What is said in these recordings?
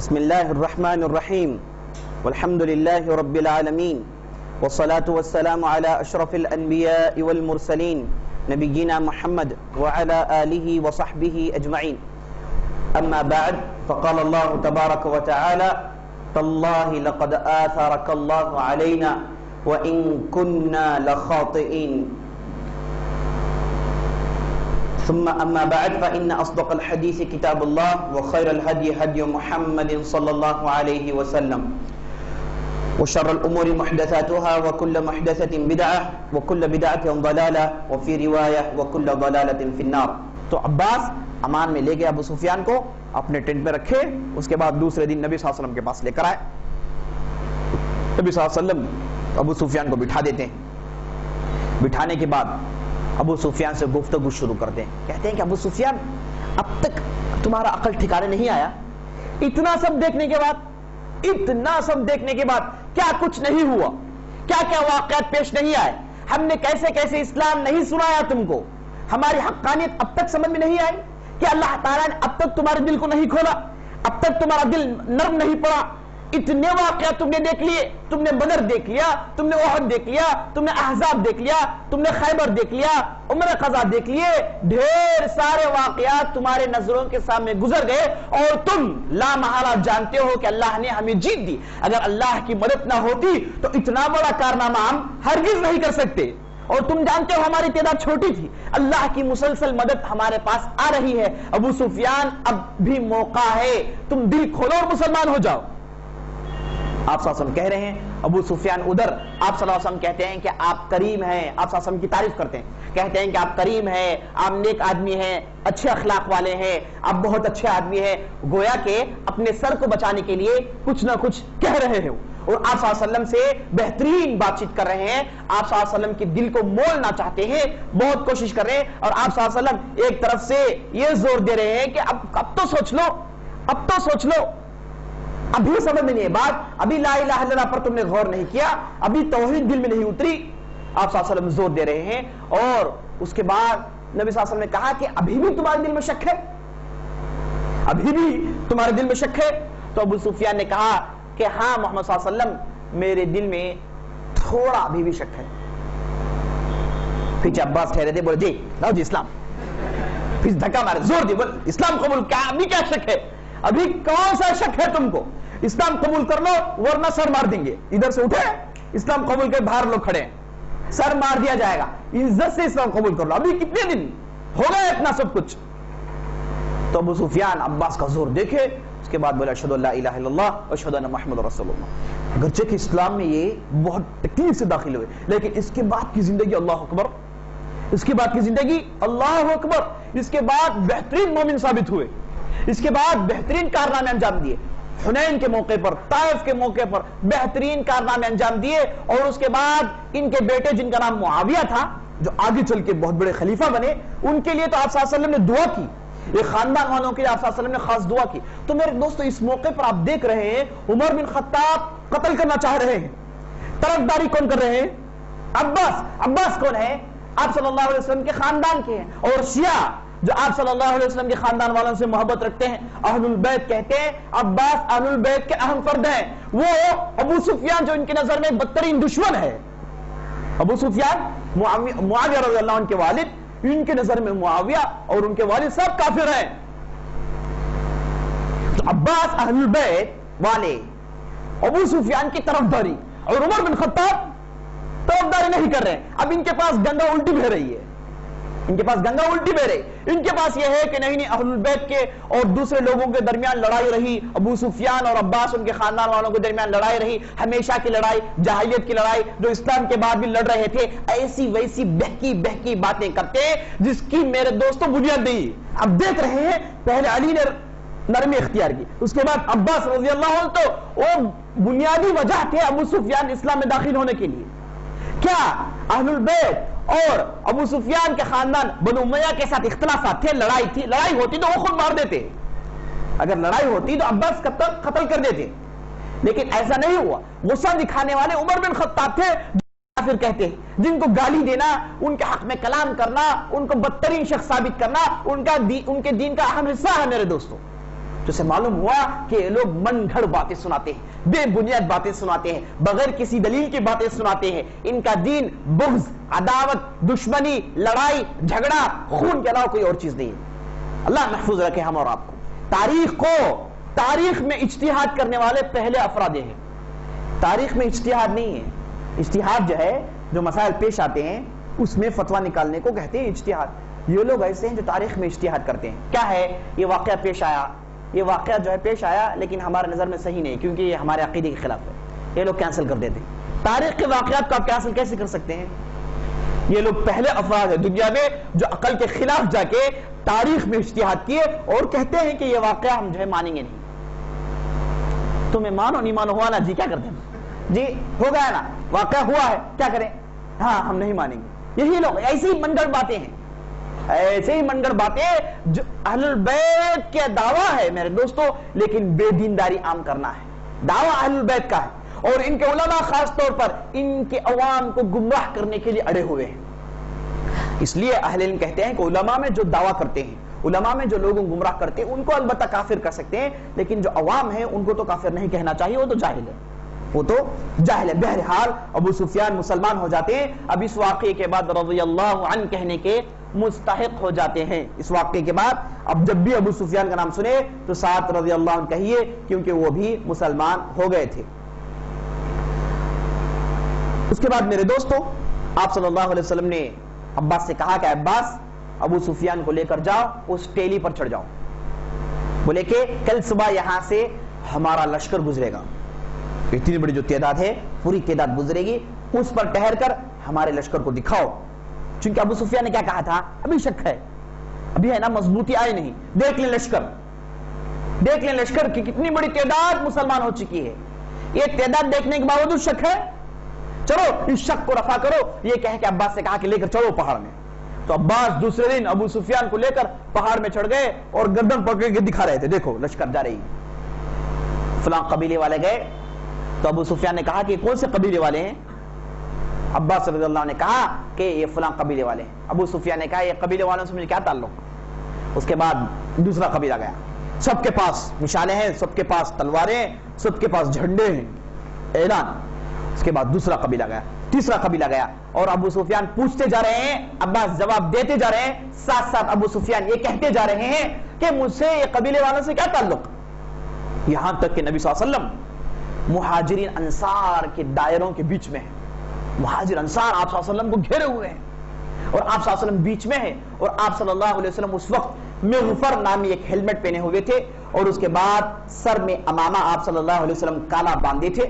بسم اللہ الرحمن الرحیم والحمد للہ رب العالمین والصلاة والسلام علی اشرف الانبیاء والمرسلین نبینا محمد وعلی آلہ وصحبہ اجمعین اما بعد فقال اللہ تبارک وتعالی تاللہ لقد آثرک اللہ علینا وإن كنا لخاطئین ثم أما بعد فإن أصدق الحديث كتاب الله وخير الهدي هدي محمد صلى الله عليه وسلم وشر الأمور محدثاتها وكل محدثة بدعة وكل بدعة ضلالة وفي رواية وكل ضلالة في النار. تو عباس امان میں لے گئے ابو سفیان کو اپنے ٹینٹ پہ رکھے. اس کے بعد دوسرے دن نبی صلی اللہ علیہ وسلم کے پاس لے کر آئے. نبی صلی اللہ علیہ وسلم ابو سفیان کو بٹھا دیتے ہیں. بٹھانے کے بعد ابو سفیان سے گفتگو شروع کرتے ہیں. کہتے ہیں کہ ابو سفیان اب تک تمہارا عقل ٹھکانے نہیں آیا؟ اتنا سب دیکھنے کے بعد کیا کچھ نہیں ہوا؟ کیا کیا واقعات پیش نہیں آئے؟ ہم نے کیسے کیسے اسلام نہیں سنایا تم کو؟ ہماری حقانیت اب تک سمجھ میں نہیں آئی کہ اللہ تعالیٰ نے اب تک تمہارے دل کو نہیں کھولا؟ اب تک تمہارا دل نرم نہیں پڑا؟ اتنے واقعات تم نے دیکھ لیے. تم نے بدر دیکھ لیا, تم نے احد دیکھ لیا, تم نے احزاب دیکھ لیا, تم نے خیبر دیکھ لیا, عمر قضا دیکھ لیے. ڈھیر سارے واقعات تمہارے نظروں کے سامنے گزر گئے اور تم لا محالہ جانتے ہو کہ اللہ نے ہمیں جیت دی. اگر اللہ کی مدد نہ ہوتی تو اتنا بڑا کارنامہ ہم ہرگز نہیں کر سکتے. اور تم جانتے ہو ہماری تعداد چھوٹی تھی. اللہ کی مسلسل مدد ہمارے پاس آ رہی ہے. ابو سفیان اب بھی موقع ہے, تم دل کھولو اور مسلمان ہو جاؤ. آپ صلی اللہ علیہ وسلم کہہ رہے ہیں. ابو سفیان ادھر, آپ صلی اللہ علیہ وسلم کہتے ہیں کہ آپ کریم ہیں. آپ صلی اللہ علیہ وسلم کی تعریف کرتے ہیں, کہتے ہیں کہ آپ کریم ہیں, آپ نیک آدمی ہیں, اچھے اخلاق والے ہیں, آپ بہت اچھے آدمی ہیں. گویا کہ اپنے سر کو بچانے کے لیے کچھ نہ کچھ کہہ رہے ہیں اور آپ صلی اللہ علیہ وسلم سے بہترین بات چیت کر رہے ہیں. آپ صلی اللہ علیہ وسلم کے دل کو مولنا چاہتے ہیں, بہت کوشش کر رہے ہیں. اور آپ صلی اللہ علیہ وسلم ایک طرف سے یہ زور دے رہے ہیں کہ اب تو سوچ لو, اب تو سوچ لو. ابھی سمجھ میں نہیں ہے بات, ابھی لا الہ الا اللہ پر تم نے غور نہیں کیا, ابھی توحید دل میں نہیں اتری. آپ صلی اللہ علیہ وسلم زور دے رہے ہیں. اور اس کے بعد نبی صلی اللہ علیہ وسلم نے کہا کہ ابھی بھی تمہارے دل میں شک ہے, ابھی بھی تمہارے دل میں شک ہے. تو ابو سفیان نے کہا کہ ہاں محمد صلی اللہ علیہ وسلم, میرے دل میں تھوڑا ابھی بھی شک ہے. پھر عباس ٹھہرے تھے, بولے جی لاؤ جی اسلام. پھر دھکا مارے, زور دی, بول اسلام قبول. کیا ابھی کیا شک ہے؟ ابھی کون سا شک ہے تم کو؟ اسلام قبول کر لو ورنہ سر مار دیں گے. ادھر سے اٹھے, اسلام قبول کے باہر لوگ کھڑے ہیں, سر مار دیا جائے گا. عزت سے اسلام قبول کر لو, ابھی کتنے دن ہو گئے اتنا سب کچھ. تو ابو سفیان عباس کا زور دیکھے. اس کے بعد بولا اشہدو لا الہ الا اللہ واشہدو ان محمد رسول اللہ. اگرچہ کہ اسلام میں یہ بہت تکلیف سے داخل ہوئے, لیکن اس کے بعد کی زندگی اللہ اکبر, اس کے بعد کی زندگی اللہ اکبر. اس کے بعد بہترین مومن ثابت ہوئے, اس کے بعد بہترین کارنامے انجام دیے. حنین کے موقع پر, طائف کے موقع پر بہترین کارنامے انجام دیے. اور اس کے بعد ان کے بیٹے جن کا نام معاویہ تھا, جو آگے چل کے بہت بڑے خلیفہ بنے, ان کے لیے تو آپ صلی اللہ علیہ وسلم نے دعا کی. یہ خاندان والوں کے لیے آپ صلی اللہ علیہ وسلم نے خاص دعا کی. تو میرے دوستو اس موقع پر آپ دیکھ رہے ہیں عمر بن خطاب قتل کرنا چاہ رہے ہیں. طرفداری کون کر رہے ہیں؟ عباس. عباس کون ہے؟ آپ صلی اللہ علیہ وسلم کے خاندان کے ہیں. اور شیعہ جو آپ صلی اللہ علیہ وسلم کے خاندان والوں سے محبت رکھتے ہیں, اہل البیت کہتے ہیں. عباس اہل البیت کے اہم فرد ہیں. وہ ابو سفیان جو ان کی نظر میں بدترین دشمن ہے. ابو سفیان معاویہ رضی اللہ عنہ کے والد, ان کے نظر میں معاویہ اور ان کے والد سب کافر ہیں. تو عباس اہل البیت والے ابو سفیان کی طرفداری, اور عمر بن خطاب طرفداری نہیں کر رہے. اب ان کے پاس گنگا الٹی بہ رہی ہے, ان کے پاس گنگا الٹی بہ رہی. ان کے پاس یہ ہے کہ نہیں اہل البیت کے اور دوسرے لوگوں کے درمیان لڑائی رہی. ابو سفیان اور عباس ان کے خاندان والوں کے درمیان لڑائی رہی, ہمیشہ کی لڑائی, جاہلیت کی لڑائی, جو اسلام کے بعد بھی لڑ رہے تھے. ایسی ویسی بہکی بہکی باتیں کرتے جس کی میرے دوستوں بنیاد نہیں. اب دیکھ رہے ہیں پہلے علی نے نرمی اختیار کی, اس کے بعد عباس رضی اللہ عنہ, تو وہ بنیادی وجہ تھے ابو سفیان اسلام میں داخل ہونے کے لیے. کیا اہل البیت اور ابو سفیان کے خاندان بنو امیہ کے ساتھ اختلافات تھے؟ لڑائی تھی. لڑائی ہوتی تو وہ خود مار دیتے, اگر لڑائی ہوتی تو عباس قتل کر دیتے, لیکن ایسا نہیں ہوا. غصہ دکھانے والے عمر بن خطاب تھے, کافر کہتے ہیں, جن کو گالی دینا, ان کے حق میں کلام کرنا, ان کو بدترین شخص ثابت کرنا ان کے دین کا اہم حصہ ہے میرے دوستوں. تو سے معلوم ہوا کہ یہ لوگ من گھڑ باتیں سناتے ہیں، بے بنیاد باتیں سناتے ہیں، بغیر کسی دلیل کی باتیں سناتے ہیں. ان کا دین بغض، عداوت، دشمنی، لڑائی، جھگڑا، خون کے علاوہ کوئی اور چیز نہیں ہے. اللہ محفوظ رکھے ہم اور آپ کو. تاریخ میں اجتہاد کرنے والے پہلے افراد ہیں. تاریخ میں اجتہاد نہیں ہے. اجتہاد جو ہے، جو مسائل پیش آتے ہیں اس میں فتویٰ نکالنے کو کہتے ہیں اجتہاد. یہ لوگ ایسے ہیں جو تاریخ میں اجتہاد کرتے ہیں. کیا ہے یہ واقعہ پیش آیا، یہ واقعہ جو ہے پیش آیا لیکن ہمارے نظر میں صحیح نہیں کیونکہ یہ ہمارے عقیدے کے خلاف ہے، یہ لوگ کینسل کر دیتے ہیں. تاریخ کے واقعات کو آپ کینسل کیسے کر سکتے ہیں؟ یہ لوگ پہلے افراد ہیں دنیا میں جو عقل کے خلاف جا کے تاریخ میں اجتہاد کیے اور کہتے ہیں کہ یہ واقعہ ہم جو ہے مانیں گے نہیں. تمہیں مانو نہیں مانو ہوا نا جی، کیا کرتے ہیں جی، ہو گیا نا، واقعہ ہوا ہے، کیا کریں، ہاں ہم نہیں مانیں گے. یہی لوگ ایسی ہی من گھڑ باتیں ہیں، ایسے ہی من گھڑ باتیں جو اہل البیت کا دعویٰ ہے میرے دوستو، لیکن بے دینداری عام کرنا ہے. دعویٰ اہل البیت کا ہے اور ان کے علماء خاص طور پر ان کے عوام کو گمراہ کرنے کے لیے اڑے ہوئے ہیں. اس لیے اہل علم کہتے ہیں کہ علماء میں جو دعویٰ کرتے ہیں، علماء میں جو لوگوں گمراہ کرتے ہیں ان کو البتہ کافر کر سکتے ہیں، لیکن جو عوام ہیں ان کو تو کافر نہیں کہنا چاہیے، وہ تو جاہل ہے، وہ تو جاہل ہے. بہرحال ابو سفیان مسلمان ہو جاتے ہیں. اب اس واقعے کے بعد رضی اللہ عنہ کہنے کے مستحق ہو جاتے ہیں. اس واقعے کے بعد اب جب بھی ابو سفیان کا نام سنے تو ساتھ رضی اللہ عنہ کہیے، کیونکہ وہ بھی مسلمان ہو گئے تھے. اس کے بعد میرے دوستو آپ صلی اللہ علیہ وسلم نے عباس سے کہا کہ عباس ابو سفیان کو لے کر جاؤ، اس ٹیلی پر چڑھ جاؤ. بولے کہ کل صبح یہاں سے ہمارا لشکر گزرے گا، اتنی بڑی جو تعداد ہے پوری تعداد گزرے گی، اس پر ٹھہر کر ہمارے لشکر کو دکھاؤ. چونکہ ابو سفیان نے کیا کہا تھا، ابھی شک ہے، ابھی ہے نا مضبوطی آئی نہیں، دیکھ لیں لشکر، دیکھ لیں لشکر کی کتنی بڑی تعداد مسلمان ہو چکی ہے. یہ تعداد دیکھنے کے باوجود شک ہے، چلو اس شک کو رفع کرو. یہ کہہ کہ عباس سے کہا کہ لے کر چلو پہاڑ میں. تو عباس دوسرے دن ابو سفیان کو لے کر پہاڑ میں چڑھ گئے اور گردن پکڑ کے دکھا رہے تھے، دیکھو لشکر جا رہی ہے. فلاں قبیلے والے گئے تو ابو سفیان نے کہا کہ کون سے قبیلے والے ہیں؟ عباس رضی اللہ عنہ نے کہا کہ یہ فلاں قبیلے والے ہیں. ابو سفیان نے کہا یہ قبیلے والوں سے مجھے کیا تعلق؟ اس کے بعد دوسرا قبیلہ گیا، سب کے پاس مشالیں ہیں، سب کے پاس تلواریں ہیں، سب کے پاس جھنڈے ہیں، اعلان. اس کے بعد دوسرا قبیلہ گیا، تیسرا قبیلہ گیا، اور ابو سفیان پوچھتے جا رہے ہیں، عباس جواب دیتے جا رہے ہیں، ساتھ ساتھ ابو سفیان یہ کہتے جا رہے ہیں کہ مجھ سے یہ قبیلے والوں سے کیا تعلق. یہاں تک کہ نبی صلی اللہ علیہ وسلم مہاجرین انصار کے دائروں کے بیچ میں ہیں. مہاجر انصار آپ صلی اللہ علیہ وسلم کو گھیرے ہوئے ہیں اور آپ صلی اللہ علیہ وسلم بیچ میں ہیں، اور آپ صلی اللہ علیہ وسلم اس وقت مغفر نامی ایک ہیلمٹ پہنے ہوئے تھے اور اس کے بعد سر میں امامہ آپ صلی اللہ علیہ وسلم کالا باندھے تھے،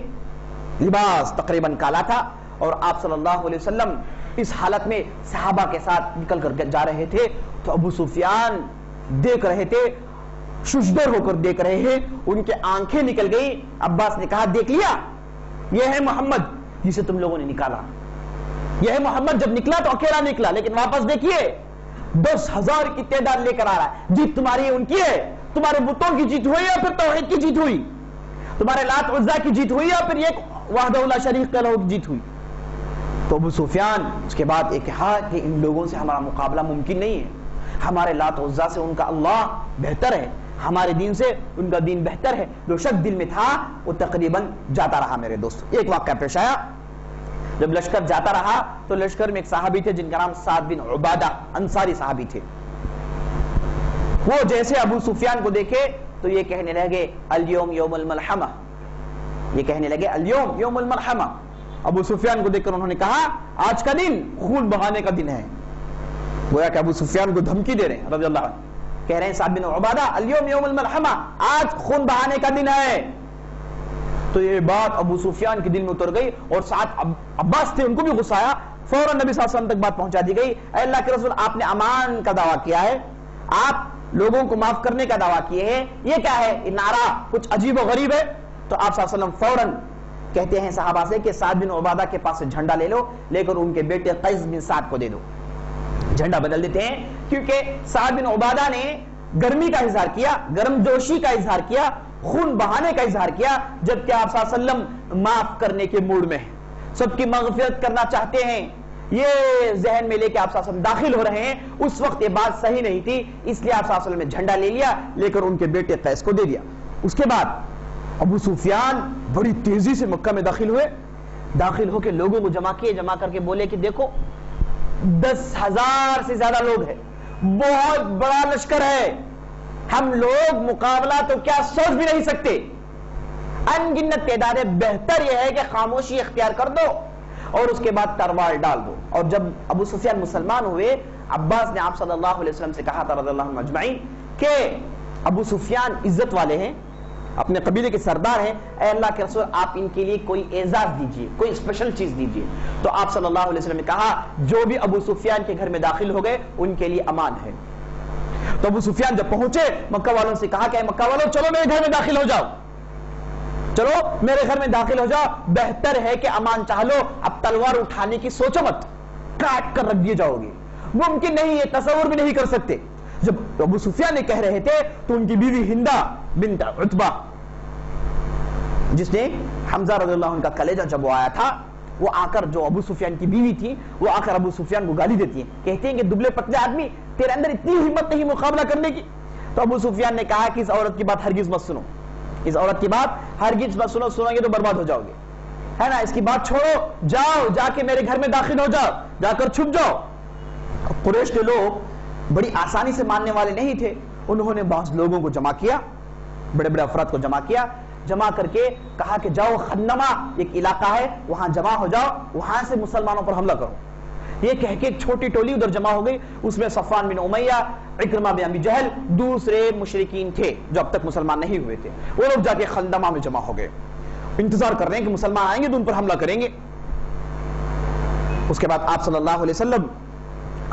لباس تقریباً کالا تھا، اور آپ صلی اللہ علیہ وسلم اس حالت میں صحابہ کے ساتھ نکل کر جا رہے تھے. تو ابو سفیان دیکھ رہے تھے، ششدر ہو کر دیکھ رہے ہیں، ان کے آنکھیں نکل گئی. عباس نے کہا دیکھ لیا، یہ ہے محمد جسے تم لوگوں نے نکالا، یہ ہے محمد. جب نکلا تو اکیلا نکلا، لیکن واپس دیکھیے 10,000 کی تعداد لے کر آ رہا ہے. جیت تمہاری ہے ان کی ہے، تمہارے بتوں کی جیت ہوئی یا پھر توحید کی جیت ہوئی، تمہارے لات عزا کی جیت ہوئی یا پھر یہ وحدہ لا شریک لہ کی جیت ہوئی. تو ابو سفیان اس کے بعد ایک کہا کہ ان لوگوں سے ہمارا مقابلہ ممکن نہیں ہے، ہمارے لات عزا سے ان کا اللہ بہتر ہے، ہمارے دین سے ان کا دین بہتر ہے. جو شک دل میں تھا وہ تقریباً جاتا رہا. میرے دوستو ایک واقعہ پیش آیا، جب لشکر جاتا رہا تو لشکر میں ایک صحابی تھے جن کا نام سعد بن عبادہ، انصاری صحابی تھے. وہ جیسے ابو سفیان کو دیکھے تو یہ کہنے لگے الیوم یوم الملحمہ، یہ کہنے لگے الیوم یوم الملحمہ. ابو سفیان کو دیکھ کر انہوں نے کہا آج کا دن خون بہانے کا دن ہے. گویا کہ ابو سفیان کو دھمکی دے رہے ہیں رضی اللہ عنہ، کہہ رہے ہیں سعد بن عبادہ الیوم یوم الملحمہ، آج خون بہانے کا دن ہے. تو یہ بات ابو سفیان کے دل میں اتر گئی اور ساتھ عباس تھے، ان کو بھی غصہ آیا. فوراً نبی صلی اللہ علیہ وسلم تک بات پہنچا دی گئی، اے اللہ کے رسول آپ نے امان کا دعویٰ کیا ہے، آپ لوگوں کو معاف کرنے کا دعویٰ کیے ہیں، یہ کیا ہے، یہ نعرہ کچھ عجیب و غریب ہے. تو آپ صلی اللہ علیہ وسلم فوراً کہتے ہیں صحابہ سے کہ سعد بن عبادہ کے پاس سے جھنڈا لے لو، لے کر ان کے بیٹے قیس بن سعد کو دے دو. جھنڈا بدل دیتے ہیں کیونکہ سعد بن عبادہ نے گرمی کا اظہار کیا، گرم جوشی کا اظہار کیا، خون بہانے کا اظہار کیا، جبکہ آپ صلی اللہ علیہ وسلم معاف کرنے کے موڈ میں ہیں، سب کی مغفرت کرنا چاہتے ہیں. یہ ذہن میں لے کے آپ صلی اللہ علیہ وسلم داخل ہو رہے ہیں. اس وقت یہ بات صحیح نہیں تھی, اس لیے آپ صلی اللہ علیہ وسلم نے جھنڈا لے لیا, لے کر ان کے بیٹے قیس کو دے دیا. اس کے بعد ابو سفیان بڑی تیزی سے مکہ میں داخل ہوئے. داخل ہو کے لوگوں کو جمع کیے, جمع کر کے بولے کہ دیکھو 10,000 سے زیادہ لوگ ہیں, بہت بڑا لشکر ہے, ہم لوگ مقابلہ تو کیا سوچ بھی نہیں سکتے, ان گنت تعداد ہے, بہتر یہ ہے کہ خاموشی اختیار کر دو اور اس کے بعد تلوار ڈال دو. اور جب ابو سفیان مسلمان ہوئے, عباس نے آپ صلی اللہ علیہ وسلم سے کہا تھا رضی اللہ عنہ اجمعین کہ ابو سفیان عزت والے ہیں, اپنے قبیلے کے سردار ہیں, اے اللہ کے رسول آپ ان کے لیے کوئی اعزاز دیجئے, کوئی اسپیشل چیز دیجئے. تو آپ صلی اللہ علیہ وسلم نے کہا جو بھی ابو سفیان کے گھر میں داخل ہو گئے ان کے لیے امان ہے. تو ابو سفیان جب پہنچے مکہ والوں سے کہا کہ اے مکہ والوں چلو میرے گھر میں داخل ہو جاؤ, چلو میرے گھر میں داخل ہو جاؤ, بہتر ہے کہ امان چاہ لو, اب تلوار اٹھانے کی سوچو مت, کاٹ کر رکھ دیے جاؤ گے, ممکن نہیں ہے, تصور بھی نہیں کر سکتے. جب ابو سفیان نے کہہ رہے تھے تو ان کی بیوی ہندہ بنت عتبہ, جس نے حمزہ رضی اللہ عنہ کا کلیجہ جب وہ آیا تھا, وہ آ کر, جو ابو سفیان کی بیوی تھی, وہ آ کر ابو سفیان کو گالی دیتی ہیں, کہتے ہیں کہ دبلے پتلے آدمی, تیرے اندر اتنی ہمت نہیں مقابلہ کرنے کی. تو ابو سفیان نے کہا کہ اس عورت کی بات ہرگز مت سنو, اس عورت کی بات ہرگز مت سنو, سنو گے تو برباد ہو جاؤ گے, ہے نا, اس کی بات چھوڑو, جاؤ جا کے میرے گھر میں داخل ہو جاؤ, جا کر چھپ جاؤ. قریش کے لوگ بڑی آسانی سے ماننے والے نہیں تھے, انہوں نے بعض لوگوں کو جمع کیا, بڑے بڑے افراد کو جمع کیا, جمع کر کے کہا کہ جاؤ خندمہ ایک علاقہ ہے وہاں جمع ہو جاؤ, وہاں سے مسلمانوں پر حملہ کرو. یہ کہہ کے ایک چھوٹی ٹولی ادھر جمع ہو گئی, اس میں صفوان بن امیہ, عکرمہ بن ابی جہل, دوسرے مشرکین تھے جو اب تک مسلمان نہیں ہوئے تھے, وہ لوگ جا کے خندمہ میں جمع ہو گئے, انتظار کر رہے ہیں کہ مسلمان آئیں گے تو ان پر حملہ کریں گے. اس کے بعد آپ صلی اللہ علیہ وسلم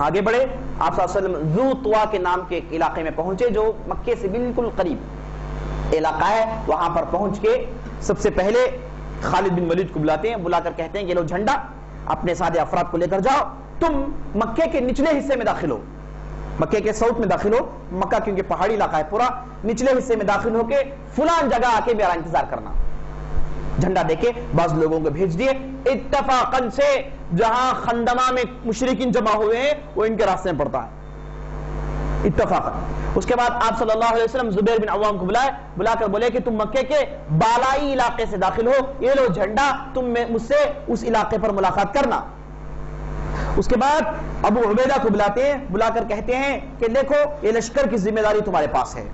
آگے بڑھے, آپ صلی اللہ علیہ وسلم ذو طوا کے نام کے ایک علاقے میں پہنچے جو مکے سے بالکل قریب علاقہ ہے. وہاں پر پہنچ کے سب سے پہلے خالد بن ولید کو بلاتے ہیں, بلا کر کہتے ہیں کہ لو جھنڈا اپنے سارے افراد کو لے کر جاؤ, تم مکے کے نچلے حصے میں داخل ہو, مکے کے ساؤتھ میں داخل ہو, مکہ کیونکہ پہاڑی علاقہ ہے پورا, نچلے حصے میں داخل ہو کے فلان جگہ آ کے میرا انتظار کرنا. جھنڈا دے کے بعض لوگوں کو بھیج دیے, اتفاقاً سے جہاں خندمہ میں مشرکین جمع ہوئے ہیں وہ ان کے راستے میں پڑتا ہے, اتفاقاً. اس کے بعد آپ صلی اللہ علیہ وسلم زبیر بن عوام کو بلائے, بلا کر بولے کہ تم مکے کے بالائی علاقے سے داخل ہو, یہ لو جھنڈا, تم مجھ سے اس علاقے پر ملاقات کرنا. اس کے بعد ابو عبیدہ کو بلاتے ہیں, بلا کر کہتے ہیں کہ دیکھو یہ لشکر کی ذمہ داری تمہارے پاس ہے,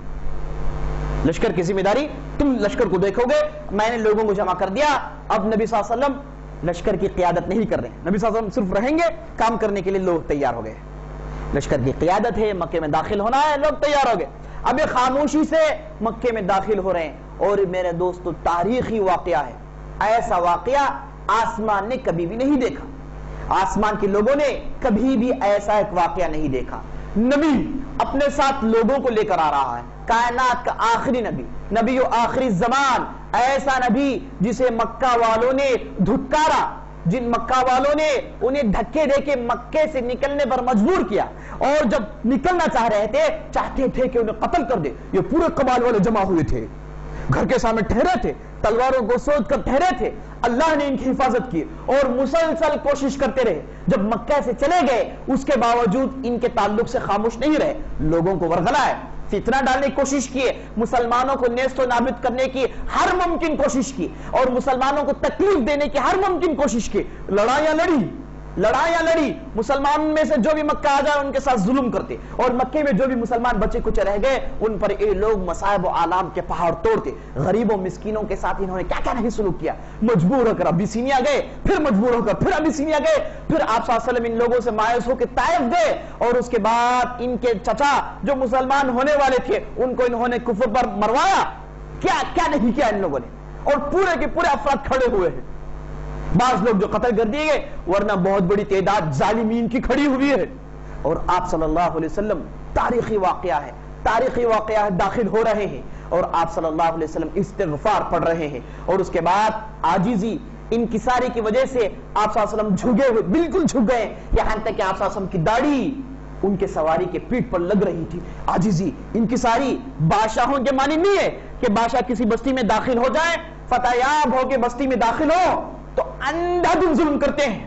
لشکر کی ذمہ داری, تم لشکر کو دیکھو گے, میں نے لوگوں کو جمع کر دیا. اب نبی صلی اللہ علیہ وسلم لشکر کی قیادت نہیں کر رہے, نبی صلی اللہ علیہ وسلم صرف رہیں گے, کام کرنے کے لیے لوگ تیار ہو گئے. لشکر کی قیادت ہے, مکے میں داخل ہونا ہے, لوگ تیار ہو گئے. اب یہ خاموشی سے مکے میں داخل ہو رہے ہیں. اور میرے دوستو تاریخی واقعہ ہے, ایسا واقعہ آسمان نے کبھی بھی نہیں دیکھا, آسمان کے لوگوں نے کبھی بھی ایسا ایک واقعہ نہیں دیکھا. نبی اپنے ساتھ لوگوں کو لے کر آ رہا ہے, کائنات کا آخری نبی, نبی و آخری زمان, ایسا نبی جسے مکہ والوں نے دھتکارا, جن مکہ والوں نے انہیں دھکے دے کے مکے سے نکلنے پر مجبور کیا, اور جب نکلنا چاہ رہے تھے, چاہتے تھے کہ انہیں قتل کر دے. یہ پورے قبائل والے جمع ہوئے تھے, گھر کے سامنے ٹھہرے تھے, تلواروں کو سوچ کر ٹھہرے تھے. اللہ نے ان کی حفاظت کی اور مسلسل کوشش کرتے رہے. جب مکہ سے چلے گئے اس کے باوجود ان کے تعلق سے خاموش نہیں رہے, لوگوں کو ورغلائے, فتنہ ڈالنے کی کوشش کیے, مسلمانوں کو نیست و نابود کرنے کی ہر ممکن کوشش کی, اور مسلمانوں کو تکلیف دینے کی ہر ممکن کوشش کی. لڑائیاں لڑی, مسلمان میں سے جو بھی مکہ آ جائے ان کے ساتھ ظلم کرتے, اور مکے میں جو بھی مسلمان بچے کچھ رہ گئے ان پر یہ لوگ مصائب و آلام کے پہاڑ توڑتے. غریبوں مسکینوں کے ساتھ انہوں نے کیا کیا نہیں سلوک کیا. مجبور ہو کر ابیسینیا گئے, پھر مجبور ہو کر پھر ابیسینیا گئے, پھر آپ صلی اللہ علیہ وسلم ان لوگوں سے مایوس ہو کے طائف گئے, اور اس کے بعد ان کے چچا جو مسلمان ہونے والے تھے ان کو انہوں نے کفر پر مروایا. کیا کیا نہیں کیا ان لوگوں نے, اور پورے کے پورے افراد کھڑے ہوئے ہیں. بعض لوگ جو قتل کر دیے گئے, ورنہ بہت بڑی تعداد ظالمین کی کھڑی ہوئی ہے. اور آپ صلی اللہ علیہ وسلم تاریخی واقعہ ہے, داخل ہو رہے ہیں, اور آپ صلی اللہ علیہ وسلم استغفار پڑھ رہے ہیں. اور اس کے بعد عاجزی, انکساری کی وجہ سے آپ صلی اللہ علیہ وسلم جھکے ہوئے, بالکل جھک گئے, یہاں تک کہ آپ صلی اللہ علیہ وسلم کی داڑھی ان کے سواری کے پیٹھ پر لگ رہی تھی. عاجزی, انکساری بادشاہوں کے معنی نہیں ہے کہ بادشاہ کسی بستی میں داخل ہو جائے, فتح یاب ہو کے بستی میں داخل ہو تو اندھا دھند ظلم کرتے ہیں.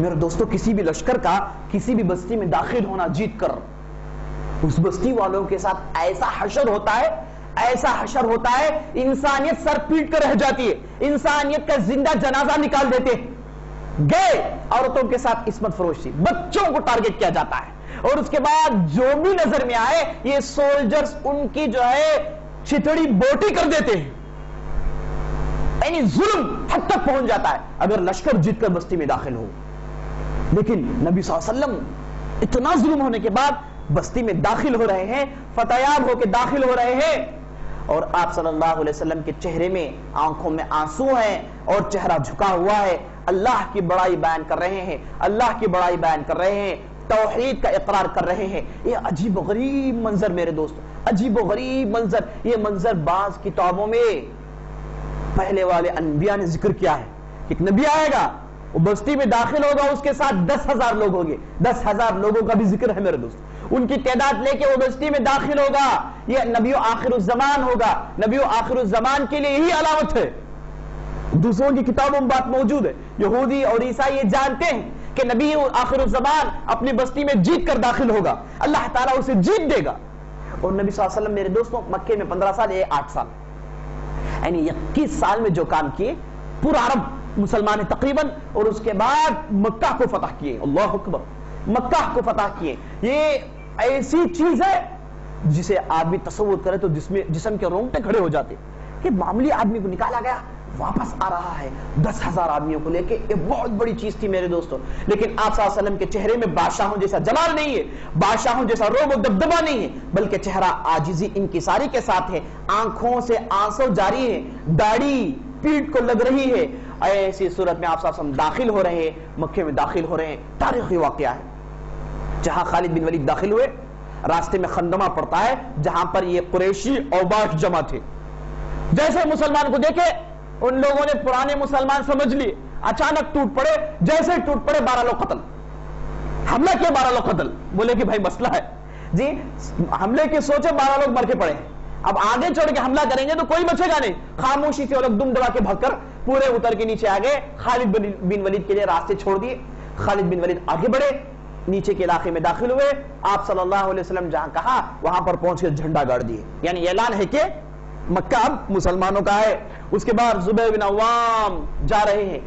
میرے دوستوں کسی بھی لشکر کا کسی بھی بستی میں داخل ہونا جیت کر، اس بستی والوں کے ساتھ ایسا حشر ہوتا ہے، ایسا حشر ہوتا ہے، انسانیت سر پیٹ کر رہ جاتی ہے، انسانیت کا زندہ جنازہ نکال دیتے ہیں۔ گئے عورتوں کے ساتھ عصمت فروشی، بچوں کو ٹارگٹ کیا جاتا ہے، اور اس کے بعد جو بھی نظر میں آئے یہ سولجرز ان کی جو ہے چتڑی بوٹی کر دیتے ہیں، یعنی ظلم حد تک پہنچ جاتا ہے اگر لشکر جیت کر بستی میں داخل ہو۔ لیکن نبی صلی اللہ علیہ وسلم اتنا ظلم ہونے کے بعد بستی میں داخل ہو رہے ہیں، فتح یاب ہو کے داخل ہو رہے ہیں، اور آپ صلی اللہ علیہ وسلم کے چہرے میں آنکھوں میں آنسو ہیں اور چہرہ جھکا ہوا ہے، اللہ کی بڑائی بیان کر رہے ہیں، اللہ کی بڑائی بیان کر رہے ہیں، توحید کا اقرار کر رہے ہیں۔ یہ عجیب و غریب منظر میرے دوست، عجیب و غریب منظر۔ یہ منظر بعض کتابوں میں پہلے والے انبیاء نے ذکر کیا ہے کہ ایک نبی آئے گا، وہ بستی میں داخل ہوگا، اس کے ساتھ 10,000 لوگ ہوں گے، 10,000 لوگوں کا بھی ذکر ہے میرے دوست، ان کی تعداد لے کے وہ بستی میں داخل ہوگا، یہ نبی آخر الزمان ہوگا۔ نبی آخر الزمان کے لیے یہی علامت ہے، دوسروں کی کتابوں میں بات موجود ہے، یہودی اور عیسائی یہ جانتے ہیں کہ نبی آخر الزمان اپنی بستی میں جیت کر داخل ہوگا، اللہ تعالیٰ اسے جیت دے گا۔ اور نبی صلی اللہ علیہ وسلم میرے دوستوں مکے میں 15 سال یا 8 سال، یعنی 21 سال میں جو کام کیے، پورا عرب مسلمان ہے تقریباً، اور اس کے بعد مکہ کو فتح کیے، اللہ اکبر، مکہ کو فتح کیے۔ یہ ایسی چیز ہے جسے آدمی تصور کرے تو جسم کے رونگٹے کھڑے ہو جاتے کہ معمولی آدمی کو نکالا گیا، واپس آ رہا ہے 10,000 آدمیوں کو لے کے، یہ بہت بڑی چیز تھی میرے دوستوں۔ لیکن آپ صلی اللہ علیہ وسلم کے چہرے میں بادشاہوں جیسا جمال نہیں ہے، بادشاہوں جیسا روب و دبدبہ نہیں ہے، بلکہ چہرہ عاجزی انکساری کے ساتھ ہے، آنکھوں سے آنسو جاری ہے، داڑھی پیٹ کو لگ رہی ہے۔ ایسی صورت میں آپ صلی اللہ علیہ وسلم داخل ہو رہے ہیں، مکے میں داخل ہو رہے ہیں۔ تاریخی واقعہ ہے، جہاں خالد بن ولید داخل ہوئے، راستے میں خندمہ پڑتا ہے جہاں پر یہ قریشی اوباش جمع تھے۔ جیسے مسلمان کو دیکھے ان لوگوں نے پرانے مسلمان سمجھ لیے، اچانک ٹوٹ پڑے، جیسے ٹوٹ پڑے 12 لوگ قتل، حملہ کیا 12 لوگ قتل، بولے کہ بھائی مسئلہ ہے جی، حملے کی سوچے 12 لوگ مر کے پڑے، اب آگے چڑھ کے حملہ کریں گے تو کوئی بچے گا نہیں، خاموشی سے وہ لوگ دم دبا کے بھگ کر پورے اتر کے نیچے آ گئے، خالد بن ولید کے لیے راستے چھوڑ دیے۔ خالد بن ولید آگے بڑھے، نیچے کے علاقے میں داخل ہوئے، آپ صلی اللہ علیہ وسلم جہاں کہا وہاں پر پہنچ کے جھنڈا گاڑ دیے، یعنی اعلان ہے کہ مکہ اب مسلمانوں کا ہے۔ اس کے بعد زبیر بن عوام جا رہے ہیں،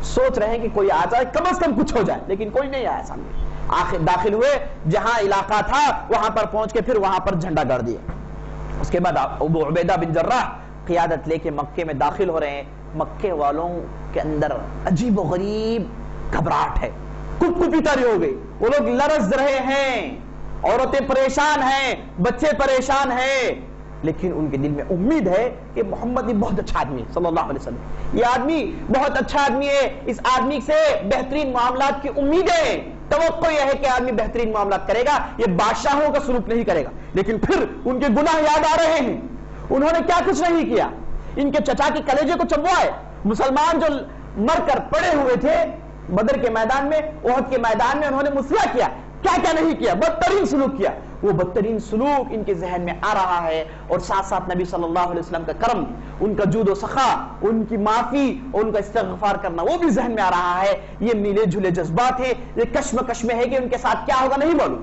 سوچ رہے ہیں کہ کوئی آ جائے، کم از کم کچھ ہو جائے، لیکن کوئی نہیں آیا سامنے۔ آخر داخل ہوئے، جہاں علاقہ تھا وہاں پر پہنچ کے پھر وہاں پر جھنڈا گاڑ دیا۔ اس کے بعد ابو عبیدہ بن جراح قیادت لے کے مکے میں داخل ہو رہے ہیں۔ مکے والوں کے اندر عجیب و غریب گھبراہٹ ہے، کپ کپی طرح ہو گئی، وہ لوگ لرز رہے ہیں، عورتیں پریشان ہیں، بچے پریشان ہیں، لیکن ان کے دل میں امید ہے کہ محمد یہ بہت اچھا آدمی ہے صلی اللہ علیہ وسلم، یہ آدمی بہت اچھا آدمی ہے، اس آدمی سے بہترین معاملات کی امید ہے، توقع یہ ہے کہ آدمی بہترین معاملات کرے گا، یہ بادشاہوں کا سلوک نہیں کرے گا۔ لیکن پھر ان کے گناہ یاد آ رہے ہیں، انہوں نے کیا کچھ نہیں کیا، ان کے چچا کے کلیجے کو چبوائے، مسلمان جو مر کر پڑے ہوئے تھے بدر کے میدان میں، احد کے میدان میں، انہوں نے مسلح کیا، کیا کیا نہیں کیا، بدترین سلوک کیا، وہ بدترین سلوک ان کے ذہن میں آ رہا ہے، اور ساتھ ساتھ نبی صلی اللہ علیہ وسلم کا کرم، ان کا جود و سخا، ان کی معافی اور ان کا استغفار کرنا وہ بھی ذہن میں آ رہا ہے۔ یہ ملے جھلے جذبات ہے، یہ کشمکش میں ہے کہ ان کے ساتھ کیا ہوگا نہیں معلوم۔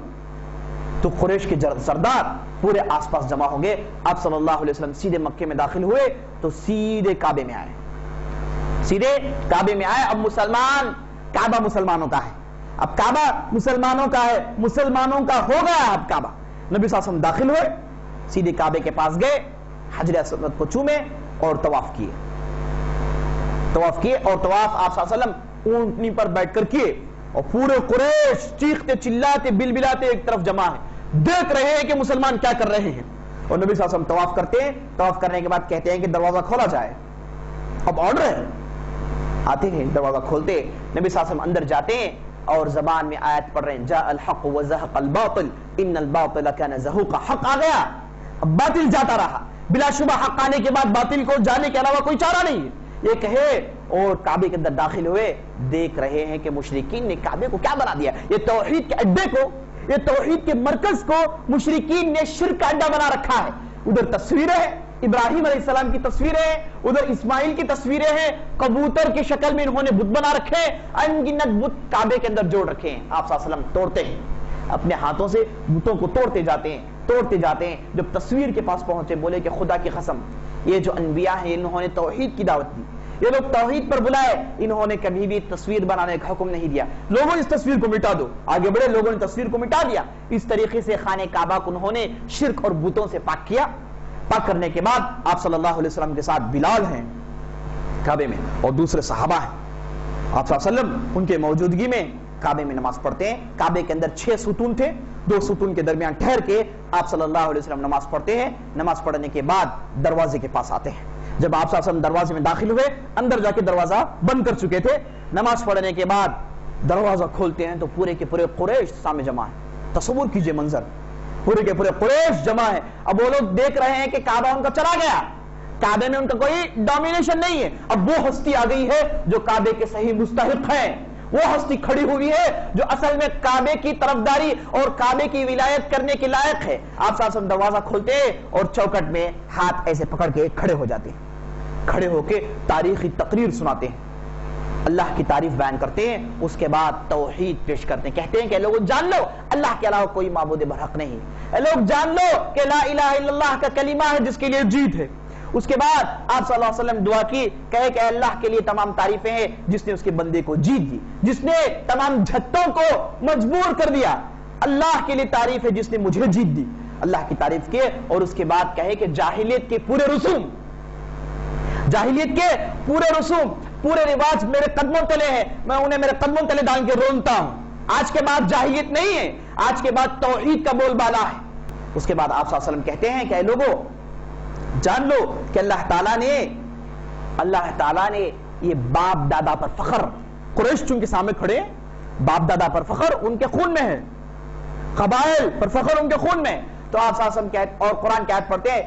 تو قریش کے سردار پورے آس پاس جمع ہو گئے، آپ صلی اللہ علیہ وسلم سیدھے مکے میں داخل ہوئے تو سیدھے کعبے میں آئے، سیدھے کعبے میں آئے۔ اب کعبہ مسلمانوں کا ہے، اب کعبہ مسلمانوں کا ہے، مسلمانوں کا ہو گیا اب کعبہ۔ نبی صلی اللہ علیہ وسلم داخل ہوئے، سیدھے کعبے کے پاس گئے، حجر اسود کو چومے اور طواف کیے، طواف کیے، اور طواف آپ صلی اللہ علیہ وسلم اونٹنی پر بیٹھ کر کیے، اور پورے قریش چیختے چلاتے بلبلاتے ایک طرف جمع ہے، دیکھ رہے ہیں کہ مسلمان کیا کر رہے ہیں۔ اور نبی صلی اللہ علیہ وسلم طواف کرتے ہیں، طواف کرنے کے بعد کہتے ہیں کہ دروازہ کھولا جائے، اب آرڈر ہے، آتے ہیں دروازہ کھولتے، نبی صلی اللہ علیہ وسلم اندر جاتے ہیں اور زبان میں آیت پڑھ رہے ہیں، جاء الحق وزهق الباطل ان الباطل كان زهوقا، حق آ گیا، اب باطل جاتا رہا، بلا شبہ حق آنے کے بعد باطل کو جانے کے علاوہ کوئی چارہ نہیں ہے، یہ کہے، اور کعبے کے اندر داخل ہوئے، دیکھ رہے ہیں کہ مشرکین نے کعبے کو کیا بنا دیا، یہ توحید کے اڈے کو، یہ توحید کے مرکز کو مشرکین نے شرک کا اڈا بنا رکھا ہے، ادھر تصویریں ہیں، ابراہیم علیہ السلام کی تصویریں ہیں، ادھر اسماعیل کی تصویریں ہیں، کبوتر کی شکل میں انہوں نے بت بنا رکھے، انگنت بت کعبے کے اندر جوڑ رکھے ہیں۔ آپ صلی اللہ علیہ وسلم توڑتے ہیں، اپنے ہاتھوں سے بتوں کو توڑتے جاتے ہیں۔ جب تصویر کے پاس پہنچے بولے کہ خدا کی قسم، یہ جو انبیاء ہیں انہوں نے توحید کی دعوت دی، یہ لوگ توحید پر بلائے، انہوں نے کبھی بھی تصویر بنانے کا حکم نہیں دیا، لوگوں اس تصویر کو مٹا دو۔ آگے بڑے لوگوں نے تصویر کو مٹا دیا۔ اس طریقے سے خانہ کعبہ کو انہوں نے شرک اور بتوں سے پاک کیا۔ پاک کرنے کے بعد آپ صلی اللہ علیہ وسلم کے ساتھ بلال ہیں کعبے میں اور دوسرے صحابہ ہیں، آپ صلی اللہ علیہ وسلم ان کے موجودگی میں کعبے میں نماز پڑھتے ہیں۔ کعبے کے اندر 6 ستون تھے، 2 ستون کے درمیان ٹھہر کے آپ صلی اللہ علیہ وسلم نماز پڑھتے ہیں۔ نماز پڑھنے کے بعد دروازے کے پاس آتے ہیں۔ جب آپ صلی اللہ علیہ وسلم دروازے میں داخل ہوئے، اندر جا کے دروازہ بند کر چکے تھے، نماز پڑھنے کے بعد دروازہ کھولتے ہیں تو پورے کے پورے قریش سامنے جمع ہیں۔ تصور کیجئے منظر، پورے کے پورے قریش جمع ہے۔ اب وہ لوگ دیکھ رہے ہیں کہ کعبہ ان کا چلا گیا، کعبے میں ان کا کوئی ڈومینیشن نہیں ہے۔ اب وہ ہستی آ گئی ہے جو کعبے کے صحیح مستحق ہے، وہ ہستی کھڑی ہوئی ہے جو اصل میں کعبے کی طرفداری اور کعبے کی ولایت کرنے کے لائق ہے۔ آپ صلی اللہ علیہ وسلم دروازہ کھولتے اور چوکٹ میں ہاتھ ایسے پکڑ کے کھڑے ہو جاتے ہیں، کھڑے ہو کے تاریخی تقریر سناتے ہیں، اللہ کی تعریف بیان کرتے ہیں، اس کے بعد توحید پیش کرتے ہیں، کہتے ہیں کہ لوگوں جان لو اللہ کے علاوہ کوئی معبود برحق نہیں، لوگ جان لو کہ لا الہ الا اللہ کا کلمہ ہے جس کے لیے جیت ہے۔ اس کے بعد آپ صلی اللہ علیہ وسلم دعا کی، کہے کہ اللہ کے لیے تمام تعریفیں ہیں جس نے اس کے بندے کو جیت دی، جس نے تمام جھٹوں کو مجبور کر دیا، اللہ کے لیے تعریف ہے جس نے مجھے جیت دی۔ اللہ کی تعریف کیے اور اس کے بعد کہے کہ جاہلیت کے پورے رسوم، جاہلیت کے پورے رسوم، پورے رواج میرے قدموں تلے ہیں، میں انہیں میرے قدموں تلے ڈال کے رونتا ہوں۔ آج کے بعد جاہلیت نہیں ہے، آج کے بعد توحید کا بول بالا ہے۔ اس کے بعد آپ صلی اللہ علیہ وسلم کہتے ہیں کہ اے لوگوں جان لو کہ اللہ تعالیٰ نے یہ باپ دادا پر فخر، قریش چونکہ سامنے کھڑے، باپ دادا پر فخر ان کے خون میں ہے، قبائل پر فخر ان کے خون میں، تو آپ صلی اللہ علیہ وسلم کہتے اور قرآن کی آیت پڑھتے ہیں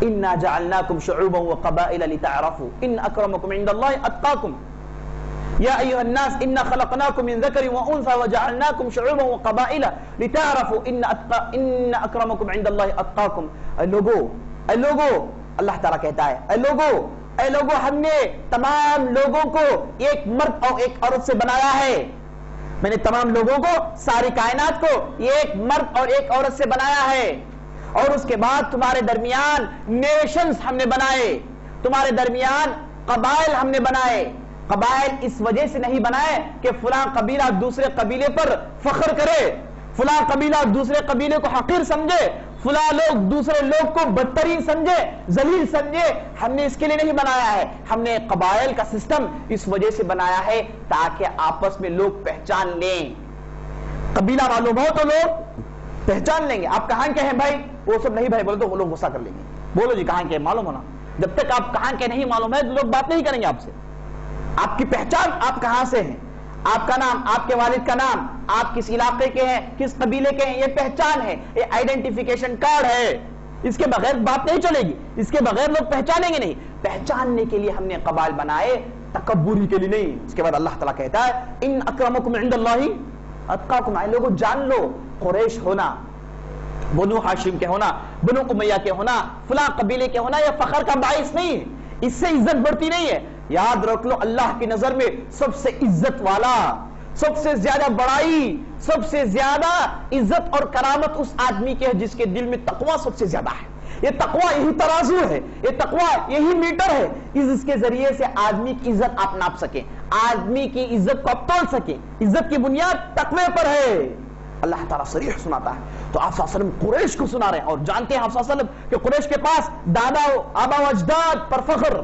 اِنَّا جَعَلْنَاكُمْ شُعُوبًا وَقَبَائِلَ لِتَعْرَفُوا إِنَّ أَكْرَمَكُمْ عِنْدَ اللَّهِ أَتْقَاكُمْ يَا أَيُّهَا النَّاسُ إِنَّا خَلَقْنَاكُمْ مِنْ ذَكَرٍ وَأُنْثَىٰ وَجَعَلْنَاكُمْ شُعُوبًا وَقَبَائِلَ لِتَعْرَفُوا إِنَّ أَكْرَمَكُمْ عِنْدَ اللَّهِ أَتْقَاكُمْ۔ اے لوگو، اللہ تعالیٰ کہتا ہے اے لوگو ہم نے تمام لوگوں کو ایک مرد اور ایک عورت سے بنایا ہے، میں نے تمام لوگوں کو، ساری کائنات کو ایک مرد اور ایک عورت سے بنایا ہے، اور اس کے بعد تمہارے درمیان نیشنز ہم نے بنائے، تمہارے درمیان قبائل ہم نے بنائے۔ قبائل اس وجہ سے نہیں بنائے کہ فلاں قبیلہ دوسرے قبیلے پر فخر کرے، فلاں قبیلہ دوسرے قبیلے کو حقیر سمجھے، فلاں لوگ دوسرے لوگ کو بدترین سمجھے، ذلیل سمجھے، ہم نے اس کے لیے نہیں بنایا ہے۔ ہم نے قبائل کا سسٹم اس وجہ سے بنایا ہے تاکہ آپس میں لوگ پہچان لیں، قبیلہ معلوم ہو تو لوگ پہچان لیں گے۔ آپ کہاں کے ہیں بھائی؟ وہ سب نہیں بھائی بولے تو وہ لوگ غصہ کر لیں گے، بولو جی کہاں کے معلوم ہونا۔ جب تک آپ کہاں کے نہیں معلوم ہے لوگ بات نہیں کریں گے آپ سے۔ آپ کی پہچان، آپ کہاں سے ہیں، آپ کا نام، آپ کے والد کا نام، آپ کس علاقے کے ہیں، کس قبیلے کے ہیں، یہ پہچان ہے، یہ آئیڈینٹیفیکیشن کارڈ ہے، اس کے بغیر بات نہیں چلے گی، اس کے بغیر لوگ پہچانیں گے نہیں۔ پہچاننے کے لیے ہم نے قبائل بنائے، تکبری کے لیے نہیں۔ اس کے بعد اللہ تعالیٰ کہتا ہے ان اکرمکم عند اللہ اتقاکم، اے لوگوں جان لو قریش ہونا، بنو ہاشم کے ہونا، بنو امیہ کے ہونا، فلاں قبیلے کے ہونا یہ فخر کا باعث نہیں ہے، اس سے عزت بڑھتی نہیں ہے۔ یاد رکھ لو اللہ کی نظر میں سب سے عزت والا، سب سے زیادہ بڑائی، سب سے زیادہ عزت اور کرامت اس آدمی کے ہے جس کے دل میں تقوی سب سے زیادہ ہے۔ یہ تقوی یہی ترازو ہے، یہ تقوی یہی میٹر ہے، اس کے ذریعے سے آدمی کی عزت آپ ناپ سکیں، آدمی کی عزت کو آپ تول سکیں۔ عزت کی بنیاد تقوی پر ہے، اللہ تعالیٰ صریح سناتا ہے۔ تو آپ صلی اللہ علیہ وسلم قریش کو سنا رہے ہیں، اور جانتے ہیں آپ صلی اللہ علیہ وسلم کہ قریش کے پاس دادا آبا و اجداد پر فخر،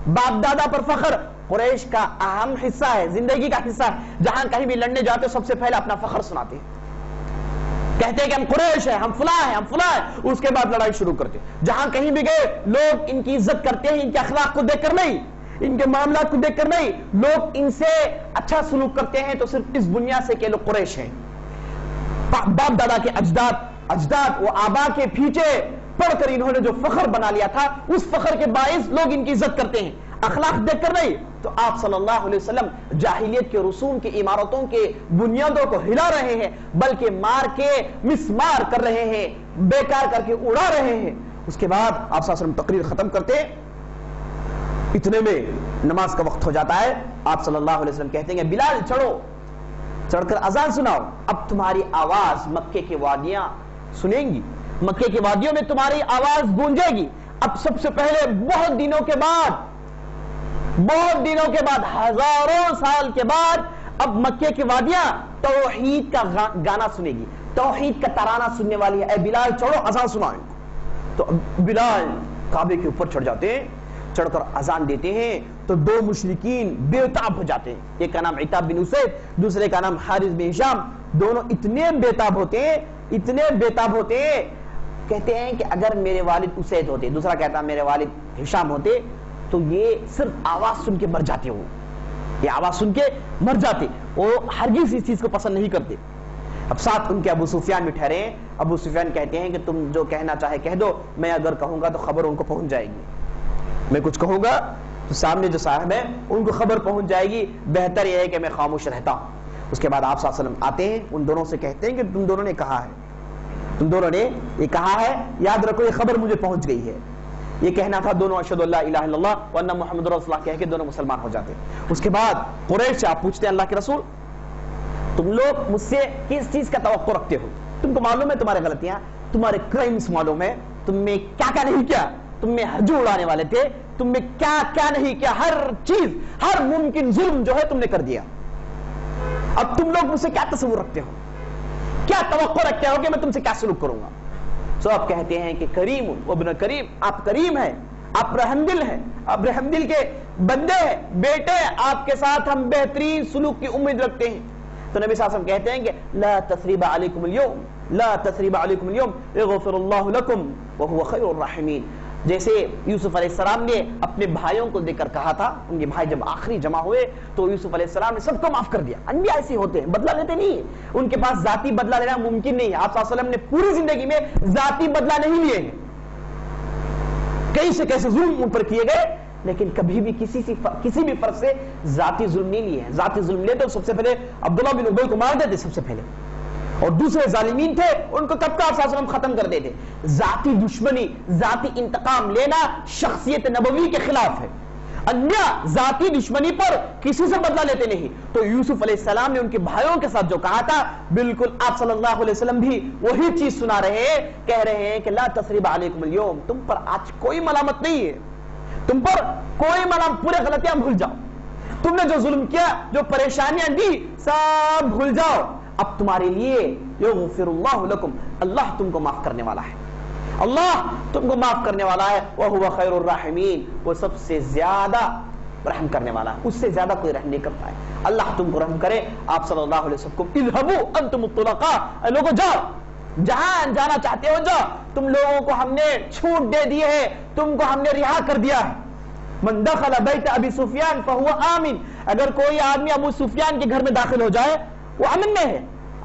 باپ دادا پر فخر قریش کا اہم حصہ ہے، زندگی کا حصہ ہے۔ جہاں کہیں بھی لڑنے جاتے سب سے پہلے اپنا فخر سناتے ہیں، کہتے ہیں کہ ہم قریش ہیں، ہم فلاں ہیں، ہم فلاں ہیں، اس کے بعد لڑائی شروع کرتے ہیں۔ جہاں کہیں بھی گئے لوگ ان کی عزت کرتے ہیں، ان کے اخلاق کو دیکھ کر نہیں، ان کے معاملات کو دیکھ کر نہیں، لوگ ان سے اچھا سلوک کرتے ہیں تو صرف اس بنیاد سے کہ لوگ قریش ہیں۔ باپ دادا کے اجداد وہ آبا کے پیچھے پڑھ کر انہوں نے جو فخر بنا لیا تھا، اس فخر کے باعث لوگ ان کی عزت کرتے ہیں، اخلاق دیکھ کر نہیں۔ تو آپ صلی اللہ علیہ وسلم جاہلیت کے رسوم کی عمارتوں کے بنیادوں کو ہلا رہے ہیں، بلکہ مار کے مسمار کر رہے ہیں، بیکار کر کے اڑا رہے ہیں، اس کے بعد آپ صلی اللہ علیہ وسلم تقریر ختم کرتے، اتنے میں نماز کا وقت ہو جاتا ہے. آپ صلی اللہ علیہ وسلم کہتے ہیں بلال چڑھو، چڑھ کر اذان سناؤ. اب تمہاری آواز مکے کی وادیاں سنیں گی، مکے کی وادیوں میں تمہاری آواز گونجے گی. اب سب سے پہلے بہت دنوں کے بعد ہزاروں سال کے بعد اب مکے کی وادیاں توحید کا گانا سنے گی، توحید کا ترانہ سننے والی ہے. اے بلال چڑھو اذان سنائیں. تو بلال کعبے کے اوپر چڑھ جاتے ہیں، چڑھ کر اذان دیتے ہیں تو دو مشرکین بے تاب ہو جاتے ہیں. ایک کا نام عتاب بن اسید، دوسرے کا نام حارث بن ہشام. دونوں اتنے بےتاب ہوتے ہیں کہتے ہیں کہ اگر میرے والد اسید ہوتے، دوسرا کہتا ہے میرے والد ہشام ہوتے تو یہ صرف آواز سن کے مر جاتے. یہ آواز سن کے مر جاتے، وہ ہرگز اس چیز کو پسند نہیں کرتے. اب ساتھ ان کے ابو سفیان بھی ٹھہرے ہیں. ابو سفیان کہتے ہیں کہ تم جو کہنا چاہے کہہ دو، میں اگر کہوں گا تو خبر ان کو پہنچ جائے گی. میں کچھ کہوں گا تو سامنے جو صاحب ہے ان کو خبر پہنچ جائے گی، بہتر یہ ہے کہ میں خاموش رہتا ہوں. اس کے بعد آپ صلی اللہ علیہ وسلم آتے ہیں، ان دونوں سے کہتے ہیں کہ تم دونوں نے کہا ہے، یاد رکھو یہ خبر مجھے پہنچ گئی ہے. یہ کہنا تھا دونوں اشہد اللہ الہ الا اللہ وان محمد رسول اللہ کہہ کے دونوں مسلمان ہو جاتے. اس کے بعد قریش سے آپ پوچھتے ہیں اللہ کے رسول تم لوگ مجھ سے کس چیز کا توقع رکھتے ہو؟ تم کو معلوم ہے تمہارے غلطیاں، تمہارے کرائمز معلوم ہے، تم میں کیا نہیں کیا، تم میں ہجو اڑانے والے تھے، تم میں کیا نہیں کیا، ہر چیز، ہر ممکن ظلم جو ہے تم نے کر دیا. اب تم لوگ مجھ سے کیا تصور رکھتے ہو، کیا توقع رکھتے ہو کہ میں تم سے کیا سلوک کروں گا؟ سو آپ کہتے ہیں کہ کریم ابن کریم، آپ کریم ہیں، آپ رحم دل ہیں، آپ رحم دل کے بندے ہیں، بیٹے، آپ کے ساتھ ہم بہترین سلوک کی امید رکھتے ہیں. تو نبی صلی اللہ علیہ وسلم کہتے ہیں کہ لا تثریب علیکم اليوم اغفر اللہ لکم وہو خیر الراحمین. جیسے یوسف علیہ السلام نے اپنے بھائیوں کو دیکھ کر کہا تھا، ان کے بھائی جب آخری جمع ہوئے تو یوسف علیہ السلام نے سب کو معاف کر دیا. انبیاء ایسے ہوتے ہیں، بدلہ لیتے نہیں ہیں، ان کے پاس ذاتی بدلہ لینا ممکن نہیں ہے. آپ صلی اللہ علیہ وسلم نے پوری زندگی میں ذاتی بدلہ نہیں لیے ہیں. کئی سے کیسے ظلم ان پر کیے گئے لیکن کبھی بھی کسی بھی فرد سے ذاتی ظلم نہیں لیے ہیں. ذاتی ظلم لیتے سب سے پہلے عبداللہ بن ابی کو مار دیتے سب سے پہلے، اور دوسرے ظالمین تھے ان کو کب کا آپ صلی اللہ علیہ وسلم ختم کر دیتے. ذاتی دشمنی، ذاتی انتقام لینا شخصیت نبوی کے خلاف ہے. انبیاء ذاتی دشمنی پر کسی سے بدلہ لیتے نہیں. تو یوسف علیہ السلام نے ان کے بھائیوں کے ساتھ جو کہا تھا بالکل آپ صلی اللہ علیہ وسلم بھی وہی چیز سنا رہے ہیں. کہہ رہے ہیں کہ لا تثریب علیکم اليوم، تم پر آج کوئی ملامت نہیں ہے، تم پر کوئی ملامت، پورے غلطیاں بھول جاؤ، تم نے جو ظلم کیا، جو پریشانیاں دی، سب بھول جاؤ. اب تمہارے لیے یغفر اللہ لکم، اللہ تم کو معاف کرنے والا ہے، اللہ تم کو معاف کرنے والا ہے. وہو خیر الراحمین، وہ سب سے زیادہ رحم کرنے والا ہے، اس سے زیادہ کوئی رحم نہیں کرتا ہے. اللہ تم کو رحم کرے. آپ صلی اللہ علیہ وسلم کو اذهبوا انتم الطلقاء، اے لوگوں جاؤ، جہاں جانا چاہتے ہو جاؤ، تم لوگوں کو ہم نے چھوٹ دے دی ہے، تم کو ہم نے رہا کر دیا ہے. من دخل بیت ابی سفیان فهو آمن، اگر کوئی آدمی ابو سفیان کے گھر میں داخل ہو جائے وہ امن میں ہے.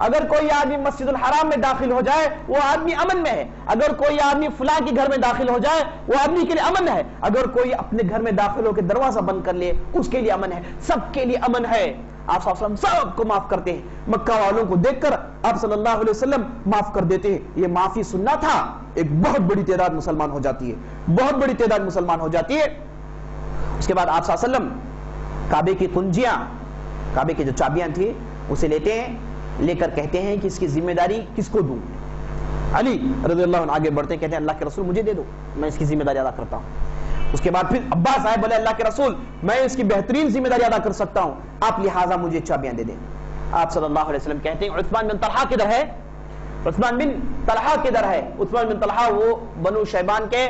اگر کوئی آدمی مسجد الحرام میں داخل ہو جائے وہ آدمی امن میں ہے. اگر کوئی آدمی فلاں کے گھر میں داخل ہو جائے وہ آدمی کے لیے امن ہے. اگر کوئی اپنے گھر میں داخل ہو کے دروازہ بند کر لے اس کے لیے امن ہے. سب کے لیے امن ہے. آپ صلی اللہ علیہ وسلم سب کو معاف کرتے ہیں. مکہ والوں کو دیکھ کر آپ صلی اللہ علیہ وسلم معاف کر دیتے ہیں. یہ معافی سننا تھا. ایک بہت بڑی تعداد مسلمان ہو جاتی ہے، بہت بڑی تعداد مسلمان ہو جاتی ہے. اس کے بعد آپ صلی اللہ علیہ وسلم کعبے کی کنجیاں، کعبے کی جو چابیاں تھیں اسے لیتے ہیں، لے کر کہتے ہیں کہ اس کی ذمہ داری کس کو دوں. علی رضی اللہ عنہ آگے بڑھتے ہیں، کہتے ہیں اللہ کے رسول مجھے دے دو، میں اس کی ذمہ داری ادا کرتا ہوں. اس کے بعد پھر عباس آئے، بولے اللہ کے رسول میں اس کی بہترین ذمہ داری ادا کر سکتا ہوں، آپ لہٰذا مجھے چابیاں دے دیں. آپ صلی اللہ علیہ وسلم کہتے ہیں عثمان بن طلحہ کدھر ہے؟ عثمان بن طلحہ کدھر ہے؟ عثمان بن طلحہ وہ بنو شیبان کے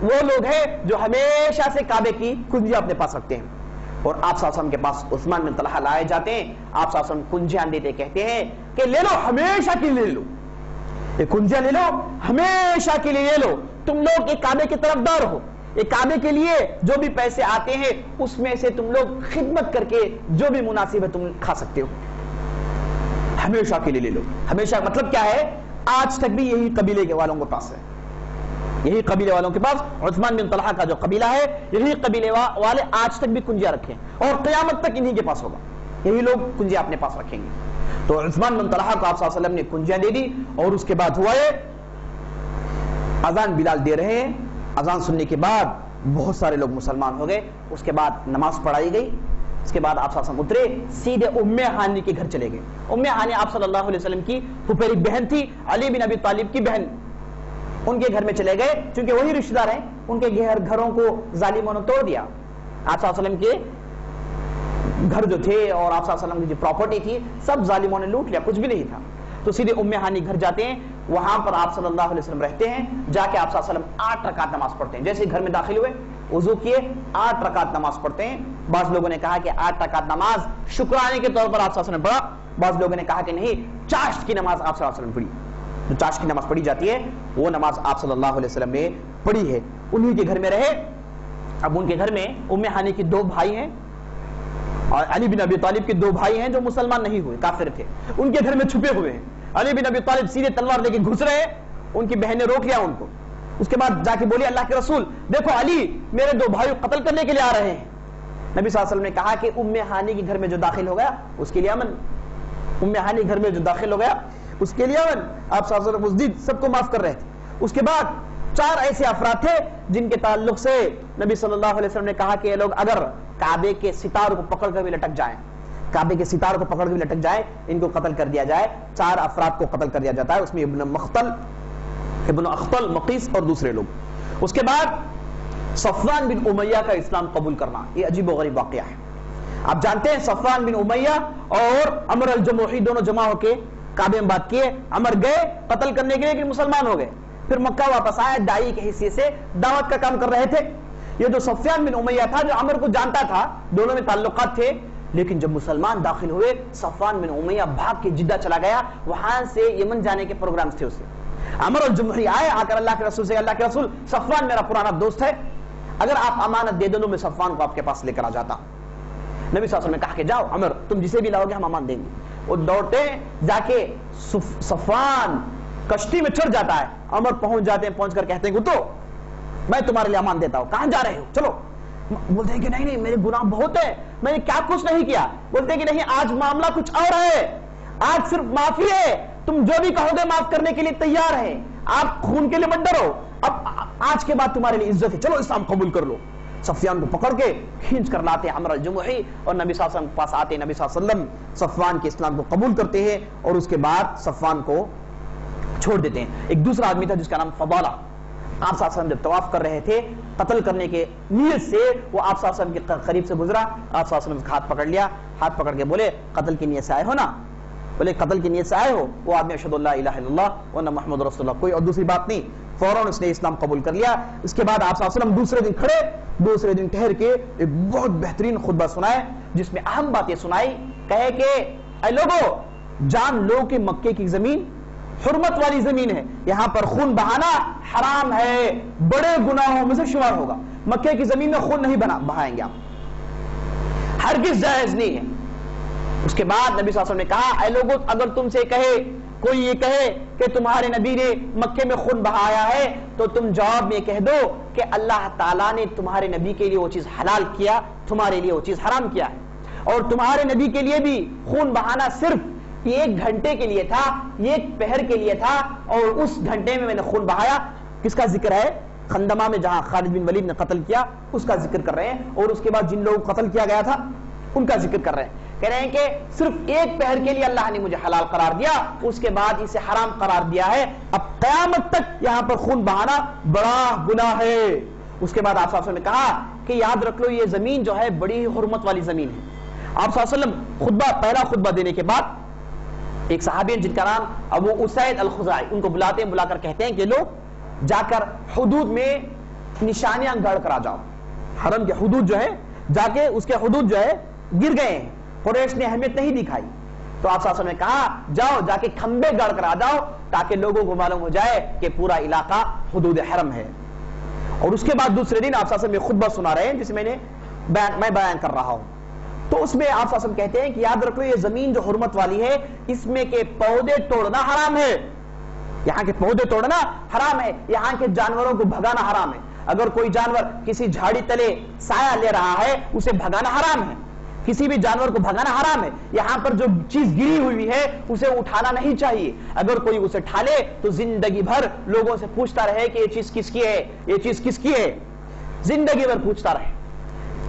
وہ لوگ ہیں جو ہمیشہ سے کعبے کی کنجیاں اپنے پاس رکھتے ہیں. اور آپ صلی اللہ علیہ وسلم کے پاس عثمان بن طلحہ لائے جاتے ہیں. آپ صلی اللہ علیہ وسلم کنجیاں دیتے، کہتے ہیں کہ لے لو، ہمیشہ کے لیے لے لو، یہ کنجیاں لے لو، ہمیشہ کے لیے لے لو. تم لوگ ایک کعبے کے طرفدار ہو، ایک کعبے کے لیے جو بھی پیسے آتے ہیں اس میں سے تم لوگ خدمت کر کے جو بھی مناسب ہے تم کھا سکتے ہو. ہمیشہ کے لیے لے لو. ہمیشہ مطلب کیا ہے؟ آج تک بھی یہی قبیلے کے والوں کے پاس ہے، یہی قبیلے والوں کے پاس عثمان بن طلحہ کا جو قبیلہ ہے یہی قبیلے والے آج تک بھی کنجیاں رکھیں اور قیامت تک انہی کے پاس ہوگا، یہی لوگ کنجیاں اپنے پاس رکھیں گے. تو عثمان بن طلحہ کو آپ صلی اللہ علیہ وسلم نے کنجیاں دے دی. اور اس کے بعد ہوا ہے اذان بلال دے رہے ہیں، اذان سننے کے بعد بہت سارے لوگ مسلمان ہو گئے، اس کے بعد نماز پڑھائی گئی، اس کے بعد آپ صلی اللہ علیہ وسلم اترے، سیدھے ام ہانی کے گھر چلے گئے۔ ام ہانی آپ صلی اللہ علیہ وسلم کی پھپھیری بہن تھی، علی بن ابی طالب کی بہن، ان کے گھر میں چلے گئے، چونکہ وہی رشتہ دار ہیں، ان کے گھروں کو ظالموں نے توڑ دیا۔ آپ صلی اللہ علیہ وسلم کے گھر جو تھے اور آپ صلی اللہ علیہ وسلم کی جو پراپرٹی تھی سب ظالموں نے لوٹ لیا، کچھ بھی نہیں تھا۔ تو سیدھے ام ہانی گھر جاتے ہیں، وہاں پر آپ صلی اللہ علیہ وسلم رہتے ہیں، جا کے آپ صلی اللہ علیہ وسلم 8 رکعت نماز پڑھتے ہیں۔ جیسے گھر میں داخل ہوئے، وضو کیے، 8 رکعت نماز پڑھتے ہیں۔ بعض لوگوں نے کہا کہ 8 رکعت نماز شکرانے کے طور پر آپ صلی اللہ علیہ وسلم نے پڑھا، بعض لوگوں نے کہا کہ نہیں، چاشت کی نماز آپ صلی اللہ علیہ وسلم نے پڑھی، جو چاشت کی نماز پڑھی جاتی ہے وہ نماز آپ صلی اللہ علیہ وسلم نے پڑھی ہے۔ انہی کے گھر میں رہے۔ اب ان کے گھر میں ام ہانی کے 2 بھائی ہیں اور علی بن ابی طالب کے 2 بھائی ہیں جو مسلمان نہیں ہوئے، کافر تھے، ان کے گھر میں چھپے ہوئے ہیں۔ علی بن ابی طالب سیدھے تلوار لے کے گھس رہے، ان کی بہن نے روک لیا ان کو۔ اس کے بعد جا کے بولی اللہ کے رسول دیکھو علی میرے 2 بھائی قتل کرنے کے لیے آ رہے ہیں۔ نبی صلی اللہ علیہ وسلم نے کہا کہ ام ہانی کے گھر میں جو داخل ہو گیا اس کے لیے امن، ام ہانی کے گھر میں جو داخل ہو گیا اس کے لیے امن۔ آپ صلی اللہ علیہ وسلم اس دن سب کو معاف کر رہے تھے۔ اس کے بعد 4 ایسے افراد تھے جن کے تعلق سے نبی صلی اللہ علیہ وسلم نے کہا کہ یہ لوگ اگر کعبے کے ستاروں کو پکڑ کر بھی لٹک جائیں، کعبے کے ستاروں کو پکڑ کے بھی لٹک جائے، ان کو قتل کر دیا جائے۔ 4 افراد کو قتل کر دیا جاتا ہے، اس میں ابن اخطل، مقیس اور دوسرے لوگ۔ اس کے بعد صفوان بن امیہ کا اسلام قبول کرنا، یہ عجیب و غریب واقعہ ہے۔ آپ جانتے ہیں صفوان بن امیہ اور عمر الجموحی دونوں جمع ہو کے کعبے میں بات کیے، عمر گئے قتل کرنے کے لیے لیکن مسلمان ہو گئے، پھر مکہ واپس آئے، داعی کے حیثیت سے دعوت کا کام کر رہے تھے۔ یہ جو صفوان بن امیہ تھا جو عمر کو جانتا تھا، دونوں میں تعلقات تھے، لیکن جب مسلمان داخل ہوئے صفوان بن امیہ بھاگ کے جدہ چلا گیا، وہاں سے یمن جانے کے پروگرامز تھے اسے۔ عمر الجمحی آئے، آ کر اللہ کے رسول سے، اللہ کے رسول صفوان میرا پرانا دوست ہے، اگر آپ امانت دے دو میں صفوان کو آپ کے پاس لے کر آ جاتا۔ نبی صلی اللہ علیہ وسلم نے کہا کہ جاؤ عمر، تم جسے بھی لاؤ گے ہم امان دیں گے۔ وہ دوڑتے جا کے صفوان کشتی میں چڑھ جاتا ہے، عمر پہنچ جاتے ہیں، پہنچ کر کہتے ہیں کہ تو میں تمہارے لیے امان دیتا ہوں، کہاں جا رہے ہو، چلو۔ بولتے ہیں کہ نہیں میرے گناہ بہت ہے، میں نے کیا کچھ نہیں کیا۔ بولتے ہیں کہ نہیں آج معاملہ کچھ اور ہے، آج صرف معافی ہے، تم جو بھی کہو گے معاف کرنے کے لیے تیار ہے، آپ خون کے لیے مت ڈرو، اب آج کے بعد تمہارے لیے عزت ہے، چلو اسلام قبول کر لو۔ صفوان کو پکڑ کے کھینچ کر لاتے عمر الجمحی اور نبی صلی اللہ علیہ وسلم کے پاس آتے، نبی صلی اللہ علیہ وسلم صفوان کے اسلام کو قبول کرتے ہیں اور اس کے بعد صفوان کو چھوڑ دیتے ہیں۔ ایک دوسرا آدمی تھا جس کا نام فضالہ، آپ صلی اللہ علیہ وسلم جب طواف کر رہے تھے قتل کرنے کے نیت سے وہ آپ صلی اللہ علیہ وسلم کے قریب سے گزرا، آپ صلی اللہ علیہ وسلم کا ہاتھ پکڑ لیا، ہاتھ پکڑ کے بولے قتل کی نیت سے آئے ہو نا، بولے قتل کی نیت سے آئے ہو، وہ آدمی اشہد اللہ الہ الا اللہ وان محمد رسول اللہ، کوئی اور دوسری بات نہیں، فوراً اس نے اسلام قبول کر لیا۔ اس کے بعد آپ صلی اللہ علیہ وسلم دوسرے دن کھڑے، دوسرے دن ٹھہر کے ایک بہت بہترین خطبہ سنائے جس میں اہم باتیں سنائی، کہے کہ اے لوگو جان لو کہ مکے کی زمین حرمت والی زمین ہے، یہاں پر خون بہانا حرام ہے، بڑے گناہوں میں سے شمار ہوگا، مکے کی زمین میں خون نہیں بہائیں گے آپ، ہرگز جائز نہیں ہے۔ اس کے بعد نبی صلی اللہ علیہ وسلم نے کہا اے لوگوں اگر تم سے کوئی یہ کہے کہ تمہارے نبی نے مکے میں خون بہایا ہے تو تم جواب میں کہہ دو کہ اللہ تعالیٰ نے تمہارے نبی کے لیے وہ چیز حلال کیا، تمہارے لیے وہ چیز حرام کیا ہے، اور تمہارے نبی کے لیے بھی خون بہانا صرف 1 گھنٹے کے لیے تھا، 1 پہر کے لیے تھا، اور اس گھنٹے میں نے خون بہایا۔ کس کا ذکر ہے؟ خندمہ میں جہاں خالد بن ولید نے قتل کیا اس کا ذکر کر رہے ہیں، اور اس کے بعد جن لوگوں کو قتل کیا گیا تھا ان کا ذکر کر رہے ہیں، کہہ رہے ہیں کہ صرف 1 پہر کے لیے اللہ نے مجھے حلال قرار دیا، اس کے بعد اسے حرام قرار دیا ہے، اب قیامت تک یہاں پر خون بہانا بڑا گناہ ہے۔ اس کے بعد آپ صلی اللہ علیہ وسلم نے کہا کہ یاد رکھ لو یہ زمین جو ہے بڑی حرمت والی زمین ہے۔ آپ صلی اللہ علیہ وسلم پہلا خطبہ دینے کے بعد ایک صحابی جن کا نام ابو اسید الخزاعی، ان کو بلاتے ہیں، بلا کر کہتے ہیں کہ لو جا کر حدود میں نشانیاں گڑ کر آ جاؤ، حرم کے حدود جو ہے جا کے اس کے حدود جو ہے گر گئے ہیں، قریش نے اہمیت نہیں دکھائی، تو آپ صلی اللہ علیہ وسلم نے کہا جاؤ جا کے کھمبے گڑ کر آ جاؤ تاکہ لوگوں کو معلوم ہو جائے کہ پورا علاقہ حدود حرم ہے۔ اور اس کے بعد دوسرے دن آپ صلی اللہ علیہ وسلم خطبہ سنا رہے ہیں جس میں میں بیان کر رہا ہوں، تو اس میں آپ صلی اللہ علیہ وسلم کہتے ہیں کہ یاد رکھو یہ زمین جو حرمت والی ہے اس میں کے پودے توڑنا حرام ہے، یہاں کے پودے توڑنا حرام ہے، یہاں کے جانوروں کو بھگانا حرام ہے، اگر کوئی جانور کسی جھاڑی تلے سایہ لے رہا ہے اسے بھگانا حرام ہے، کسی بھی جانور کو بھگانا حرام ہے. یہاں پر جو چیز گری ہوئی ہے اسے اٹھانا نہیں چاہیے. اگر کوئی اسے اٹھا لے تو زندگی بھر لوگوں سے پوچھتا رہے کہ یہ چیز کس کی ہے, یہ چیز کس کی ہے, زندگی بھر پوچھتا رہے.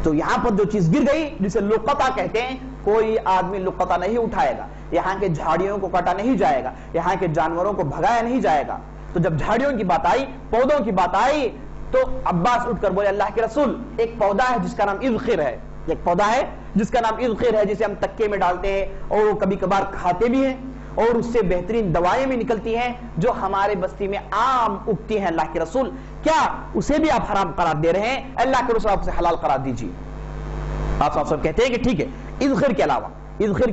تو یہاں پر جو چیز گر گئی جسے لقطہ کہتے ہیں, کوئی آدمی لقطہ نہیں اٹھائے گا. یہاں کے جھاڑیوں کو کاٹا نہیں جائے گا, یہاں کے جانوروں کو بھگایا نہیں جائے گا. تو جب جھاڑیوں کی بات آئی, پودوں کی بات آئی, تو عباس اٹھ کر بولے اللہ کے رسول ایک پودا ہے جس کا نام اذخر ہے, ایک پودا ہے جس کا نام اذخر ہے, جسے ہم تکے میں ڈالتے ہیں اور وہ کبھی کبھار کھاتے بھی ہیں, اور اس سے بہترین دوائیں بھی نکلتی ہیں جو ہمارے بستی میں عام اگتی ہیں. اللہ کے رسول کیا اسے بھی آپ حرام قرار دے رہے ہیں؟ اللہ کے رسول آپ اسے حلال قرار دیجیے. آپ صاحب کہتے ہیں کہ ٹھیک ہے, اذخر کے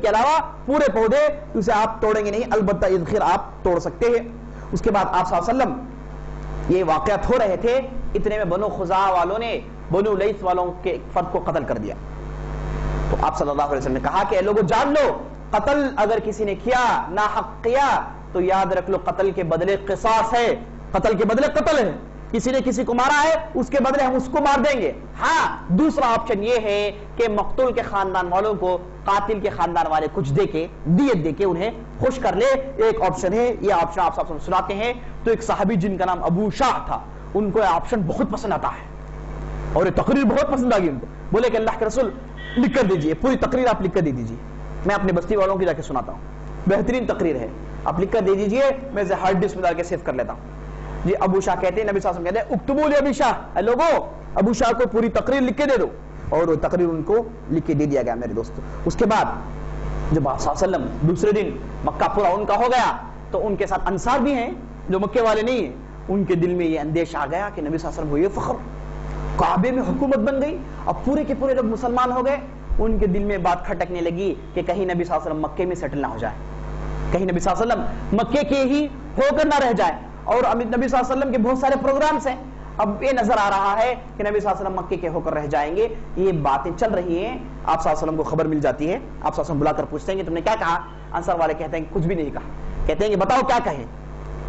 علاوہ پورے پودے اسے آپ توڑیں گے نہیں, البتہ اذخر آپ توڑ سکتے ہیں. اس کے بعد آپ صلی اللہ علیہ وسلم یہ واقعات ہو رہے تھے, اتنے میں بنو خزاعہ والوں نے بنو لیث والوں کے فرد کو قتل کر دیا. تو آپ صلی اللہ علیہ وسلم نے کہا کہ اے لوگوں جان لو, قتل اگر کسی نے کیا, ناحق کیا, تو یاد رکھ لو قتل کے بدلے قصاص ہے, قتل کے بدلے قتل ہے. کسی نے کسی کو مارا ہے, اس کے بدلے ہم اس کو مار دیں گے. ہاں دوسرا آپشن یہ ہے کہ مقتول کے خاندان والوں کو قاتل کے خاندان والے کچھ دے کے, دیت دے کے انہیں خوش کر لے. ایک آپشن ہے, یہ آپشن آپ صاحب سناتے ہیں. تو ایک صحابی جن کا نام ابو شاہ تھا, ان کو یہ آپشن بہت پسند آتا ہے اور یہ تقریر بہت پسند آ گئی ان کو. بولے کہ اللہ کے رسول لکھ کر دیجئے, پوری تقریر آپ لکھ کر دے دیجئے, میں اپنے بستی والوں کی جا کے سناتا ہوں, بہترین تقریر ہے, آپ لکھ کر دے دیجئے, میں اسے ہارڈ ڈسک میں ڈال کے سیو کر لیتا ہوں. جی ابو شاہ کہتے ہیں, نبی صلی اللہ علیہ وسلم کہتے ہیں اکتبوا لی ابی شاہ, اے لوگو ابو شاہ کو پوری تقریر لکھ کے دے دو. اور وہ تقریر ان کو لکھ کے دے دیا گیا میرے دوستو. اس کے بعد جب آپ صلی اللہ علیہ وسلم دوسرے دن مکہ پورا ان کا ہو گیا, تو ان کے ساتھ انصار بھی ہیں جو مکے والے نہیں ہیں, ان کے دل میں یہ اندیش آ گیا کہ نبی صلی اللہ علیہ وسلم کو یہ فخر, کعبے میں حکومت بن گئی, اب پورے کے پورے لوگ مسلمان ہو گئے. ان کے دل میں بات کھٹکنے لگی کہ کہیں نبی صلی اللہ علیہ وسلم مکے میں سیٹل نہ ہو جائے, کہیں نبی صلی اللہ علیہ وسلم مکے کے ہی ہو کر نہ رہ جائے. اور نبی صلی اللہ علیہ وسلم کے بہت سارے پروگرامز ہیں, اب یہ نظر آ رہا ہے کہ نبی صلی اللہ علیہ وسلم مکے کے ہو کر رہ جائیں گے. یہ باتیں چل رہی ہیں, آپ صلی اللہ علیہ وسلم کو خبر مل جاتی ہے. آپ صلی اللہ علیہ وسلم بلا کر پوچھتے ہیں کہ تم نے کیا کہا؟ انصار والے کہتے ہیں کہ کچھ بھی نہیں کہا. کہتے ہیں کہ بتاؤ کیا کہیں؟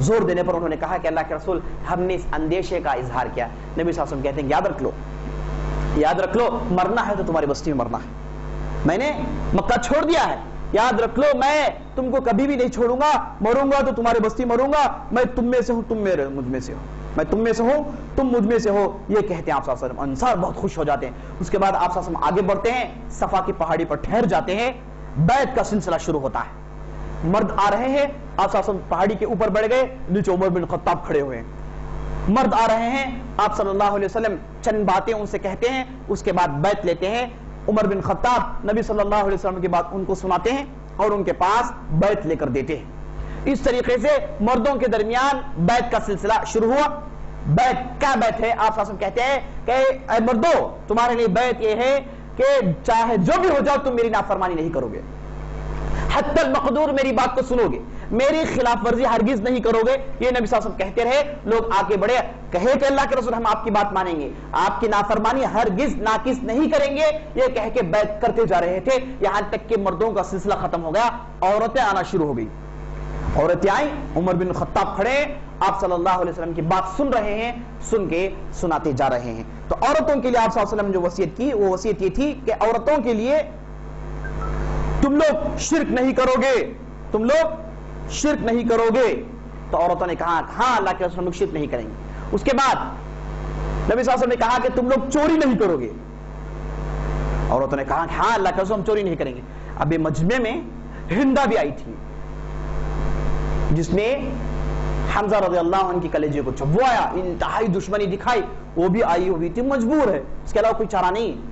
زور دینے پر انہوں نے کہا کہ اللہ کے رسول ہم نے اس اندیشے کا اظہار کیا. نبی صلی اللہ علیہ وسلم کہتے ہیں یاد رکھ لو, مرنا ہے تو تمہاری بستی میں مرنا ہے, میں نے مکہ چھوڑ دیا ہے, یاد رکھ لو میں تم کو کبھی بھی نہیں چھوڑوں گا, مروں گا تو تمہاری بستی مروں گا, میں تم میں سے ہوں تم مجھ میں سے ہو, میں تم میں سے ہوں تم مجھ میں سے ہو. یہ کہتے ہیں آپ صلی اللہ علیہ وسلم. انصار بہت خوش ہو جاتے ہیں. اس کے بعد آپ صلی اللہ علیہ وسلم آگے بڑھتے ہیں, صفا کی پہاڑی پر ٹھہر جاتے ہیں, بیعت کا سلسلہ شروع ہوتا ہے. مرد آ رہے ہیں, آپ صلی اللہ علیہ وسلم پہاڑی کے اوپر بڑھ گئے, نیچے عمر بن خطاب کھڑے ہوئے ہیں. مرد آ رہے ہیں, آپ صلی اللہ علیہ وسلم چند باتیں ان سے کہتے ہیں, اس کے بعد بیعت لیتے ہیں. عمر بن خطاب نبی صلی اللہ علیہ وسلم کی بات ان کو سناتے ہیں اور ان کے پاس بیعت لے کر دیتے ہیں. اس طریقے سے مردوں کے درمیان بیعت کا سلسلہ شروع ہوا. بیعت کیا بیعت ہے؟ آپ صلی اللہ علیہ وسلم کہتے ہیں کہ اے مردوں تمہارے لیے بیعت یہ ہے کہ چاہے جو بھی ہو جاؤ تم میری نافرمانی نہیں کرو گے, حتی المقدور میری بات کو سنو گے, میری خلاف ورزی ہرگز نہیں کرو گے. یہ نبی صلی اللہ علیہ وسلم کہتے رہے. لوگ آگے بڑھے, کہے کہ اللہ کے رسول ہم آپ کی بات مانیں گے, آپ کی نافرمانی ہرگز ناقص نہیں کریں گے. یہ کہہ کے بیعت کرتے جا رہے تھے, یہاں تک کہ مردوں کا سلسلہ ختم ہو گیا, عورتیں آنا شروع ہو گئی. عورتیں آئیں, عمر بن خطاب کھڑے, آپ صلی اللہ علیہ وسلم کی بات سن رہے ہیں, سن کے سناتے جا رہے ہیں. تو عورتوں کے لیے آپ صلی اللہ علیہ وسلم نے جو وصیت کی, وہ وصیت یہ تھی کہ عورتوں کے لیے تم لوگ شرک نہیں کرو گے, تم لوگ شرک نہیں کرو گے. تو عورتوں نے کہا ہاں اللہ کے رسول ہم لوگ شرک نہیں کریں گے. اس کے بعد نبی صلی اللہ علیہ وسلم نے کہا کہ تم لوگ چوری نہیں کرو گے. عورتوں نے کہا کہ ہاں اللہ کے رسول ہم چوری نہیں کریں گے. اب مجمع میں ہندا بھی آئی تھی, جس نے حمزہ رضی اللہ عنہ کی کلیجے کو چھو, وہ آیا, انتہائی دشمنی دکھائی, وہ بھی آئی ہوئی تھی, مجبور ہے, اس کے علاوہ کوئی چارہ نہیں.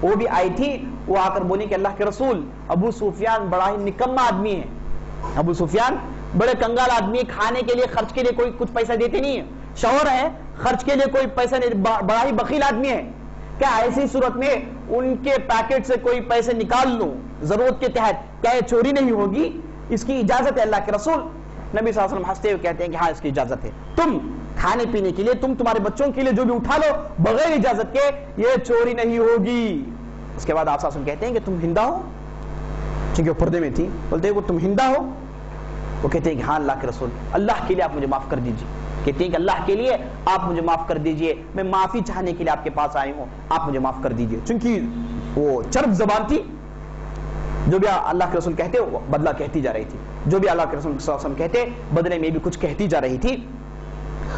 وہ بھی آئی تھی, وہ آ کر بولی کہ اللہ کے رسول ابو سفیان بڑا ہی نکما آدمی ہے, ابو سفیان بڑے کنگال آدمی ہے, کھانے کے لیے خرچ کے لیے کوئی کچھ پیسہ دیتے نہیں ہے, شوہر ہے خرچ کے لیے کوئی پیسہ نہیں, بڑا ہی بخیل آدمی ہے. کیا ایسی صورت میں ان کے پیکٹ سے کوئی پیسے نکال لوں ضرورت کے تحت, کیا یہ چوری نہیں ہوگی؟ اس کی اجازت ہے اللہ کے رسول؟ نبی صلی اللہ علیہ وسلم ہنستے ہوئے کہتے ہیں کہ ہاں اس کی اجازت ہے, تم کھانے پینے کے لیے, تم تمہارے بچوں کے لیے جو بھی اٹھا لو بغیر اجازت کے, یہ چوری نہیں ہوگی. اس کے بعد آپ صلی اللہ علیہ وسلم کہتے ہیں کہ تم ہندا ہو, چونکہ وہ پردے میں تھی, بولتے ہیں وہ تم ہندا ہو؟ وہ کہتے ہیں کہ ہاں اللہ کے رسول, اللہ کے لیے آپ مجھے معاف کر دیجیے. کہتے ہیں کہ اللہ کے لیے آپ مجھے معاف کر دیجیے, میں معافی چاہنے کے لیے آپ کے پاس آئی ہوں, آپ مجھے معاف کر دیجیے. چونکہ وہ چرب زبان تھی, جو بھی اللہ کے رسول کہتے وہ بدلہ کہتی جا رہی تھی، جو بھی اللہ کے رسول صلی اللہ علیہ وسلم کہتے بدلے میں بھی کچھ کہتی جا رہی تھی۔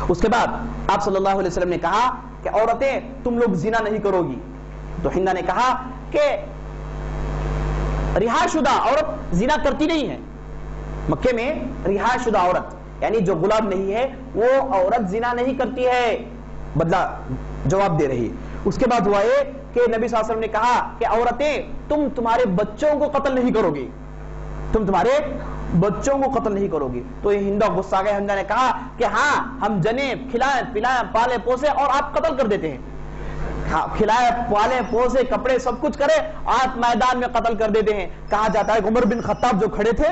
اس کے بعد آپ صلی اللہ علیہ وسلم نے کہا کہ عورتیں تم لوگ زنا نہیں کرو گی، تو ہندا نے کہا کہ رہا شدہ عورت زنا کرتی نہیں ہے، مکے میں رہا شدہ عورت یعنی جو غلام نہیں ہے وہ عورت زنا نہیں کرتی ہے، بدلہ جواب دے رہی۔ اس کے بعد ہوا یہ کہ نبی صلی اللہ علیہ وسلم نے کہا کہ عورتیں تم تمہارے بچوں کو قتل نہیں کرو گی، تم تمہارے بچوں کو قتل نہیں کرو گی۔ تو یہ ہندا غصہ آ گیا، ہندا نے کہا کہ ہاں ہم جنے کھلائیں پلائیں پالے پوسے اور آپ قتل کر دیتے ہیں، کھلائے پالے پوسے کپڑے سب کچھ کرے آپ میدان میں قتل کر دیتے ہیں۔ کہا جاتا ہے عمر بن خطاب جو کھڑے تھے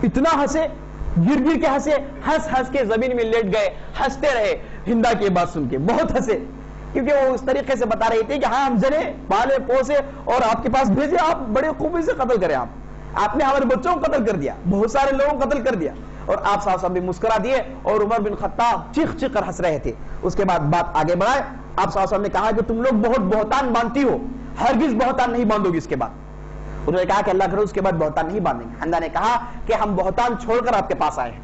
اتنا ہنسے، گر گر کے ہنسے، ہنس ہنس کے زمین میں لیٹ گئے، ہنستے رہے ہندا کی بات سن کے، بہت ہنسے، کیونکہ وہ اس طریقے سے بتا رہی تھی کہ ہاں ہم جنے پالے پوسے اور آپ کے پاس بھیجے، آپ بڑے خوبی سے قتل کریں، آپ نے ہمارے بچوں کو قتل کر دیا، بہت سارے لوگوں کو قتل کر دیا۔ اور آپ صلی اللہ علیہ وسلم بھی مسکرا دیے اور عمر بن خطاب چیخ چیخ کر ہنس رہے تھے۔ اس کے بعد بات آگے بڑھائے، آپ صلی اللہ علیہ وسلم نے کہا کہ تم لوگ بہت بہتان باندھتی ہو، ہرگز بہتان نہیں باندھو گی اس کے بعد۔ انہوں نے کہا کہ اللہ کرے اس کے بعد بہتان نہیں باندھیں گے۔ حندا نے کہا کہ ہم بہتان چھوڑ کر آپ کے پاس آئے ہیں۔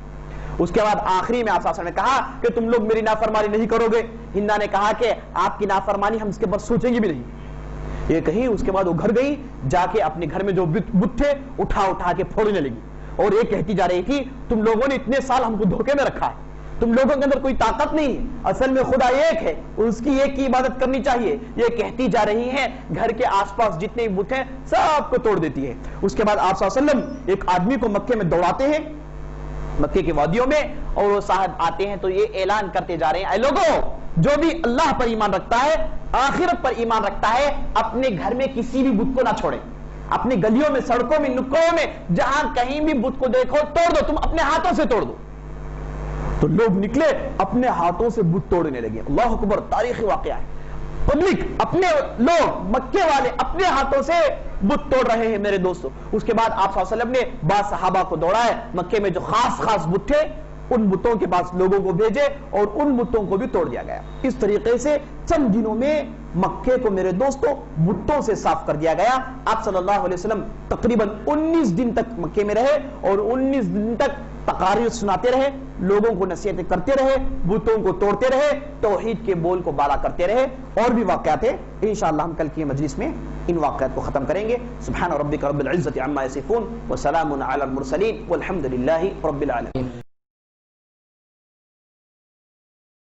اس کے بعد آخری میں آپ صلی اللہ علیہ وسلم نے کہا کہ تم لوگ میری نافرمانی نہیں کرو گے۔ ہندا نے کہا کہ آپ کی نافرمانی ہم اس کے بعد سوچیں گے بھی نہیں، یہ کہی۔ اس کے بعد وہ گھر گئی، جا کے اپنے گھر میں جو بت تھے اٹھا اٹھا کے پھوڑنے لگی اور یہ کہتی جا رہی تھی تم لوگوں نے اتنے سال ہم کو دھوکے میں رکھا ہے، تم لوگوں کے اندر کوئی طاقت نہیں ہے، اصل میں خدا ایک ہے، اس کی ایک کی عبادت کرنی چاہیے، یہ کہتی جا رہی ہے۔ گھر کے آس پاس جتنے بت ہیں سب کو توڑ دیتی ہے۔ اس کے بعد آپ صلی اللہ علیہ وسلم ایک آدمی کو مکے میں دوڑاتے ہیں، مکے کی وادیوں میں، اور وہ صاحب آتے ہیں تو یہ اعلان کرتے جا رہے ہیں اے لوگوں جو بھی اللہ پر ایمان رکھتا ہے، آخرت پر ایمان رکھتا ہے، اپنے گھر میں کسی بھی بت کو نہ چھوڑے، اپنی گلیوں میں سڑکوں میں نکڑوں میں جہاں کہیں بھی بت کو دیکھو توڑ دو، تم اپنے ہاتھوں سے توڑ دو۔ تو لوگ نکلے اپنے ہاتھوں سے بت توڑنے لگے۔ اللہ اکبر، تاریخی واقعہ ہے، پبلک اپنے لوگ مکے والے اپنے ہاتھوں سے بت توڑ رہے ہیں میرے دوستو۔ اس کے بعد آپ صلی اللہ علیہ وسلم نے بعض صحابہ کو دوڑا ہے، مکے میں جو خاص خاص بت تھے ان بتوں کے پاس لوگوں کو بھیجے اور ان بتوں کو بھی توڑ دیا گیا۔ اس طریقے سے چند دنوں میں مکے کو میرے دوستو بتوں سے صاف کر دیا گیا۔ آپ صلی اللہ علیہ وسلم تقریباً 19 دن تک مکے میں رہے اور 19 دن تک تقاریر سناتے رہے، لوگوں کو نصیحتیں کرتے رہے، بتوں کو توڑتے رہے، توحید کے بول کو بالا کرتے رہے۔ اور بھی واقعات ہیں، انشاءاللہ ہم کل کی مجلس میں ان واقعات کو ختم کریں گے۔ سبحان ربک رب العزت عما یصفون وسلام علی المرسلین والحمد للہ رب العالمین۔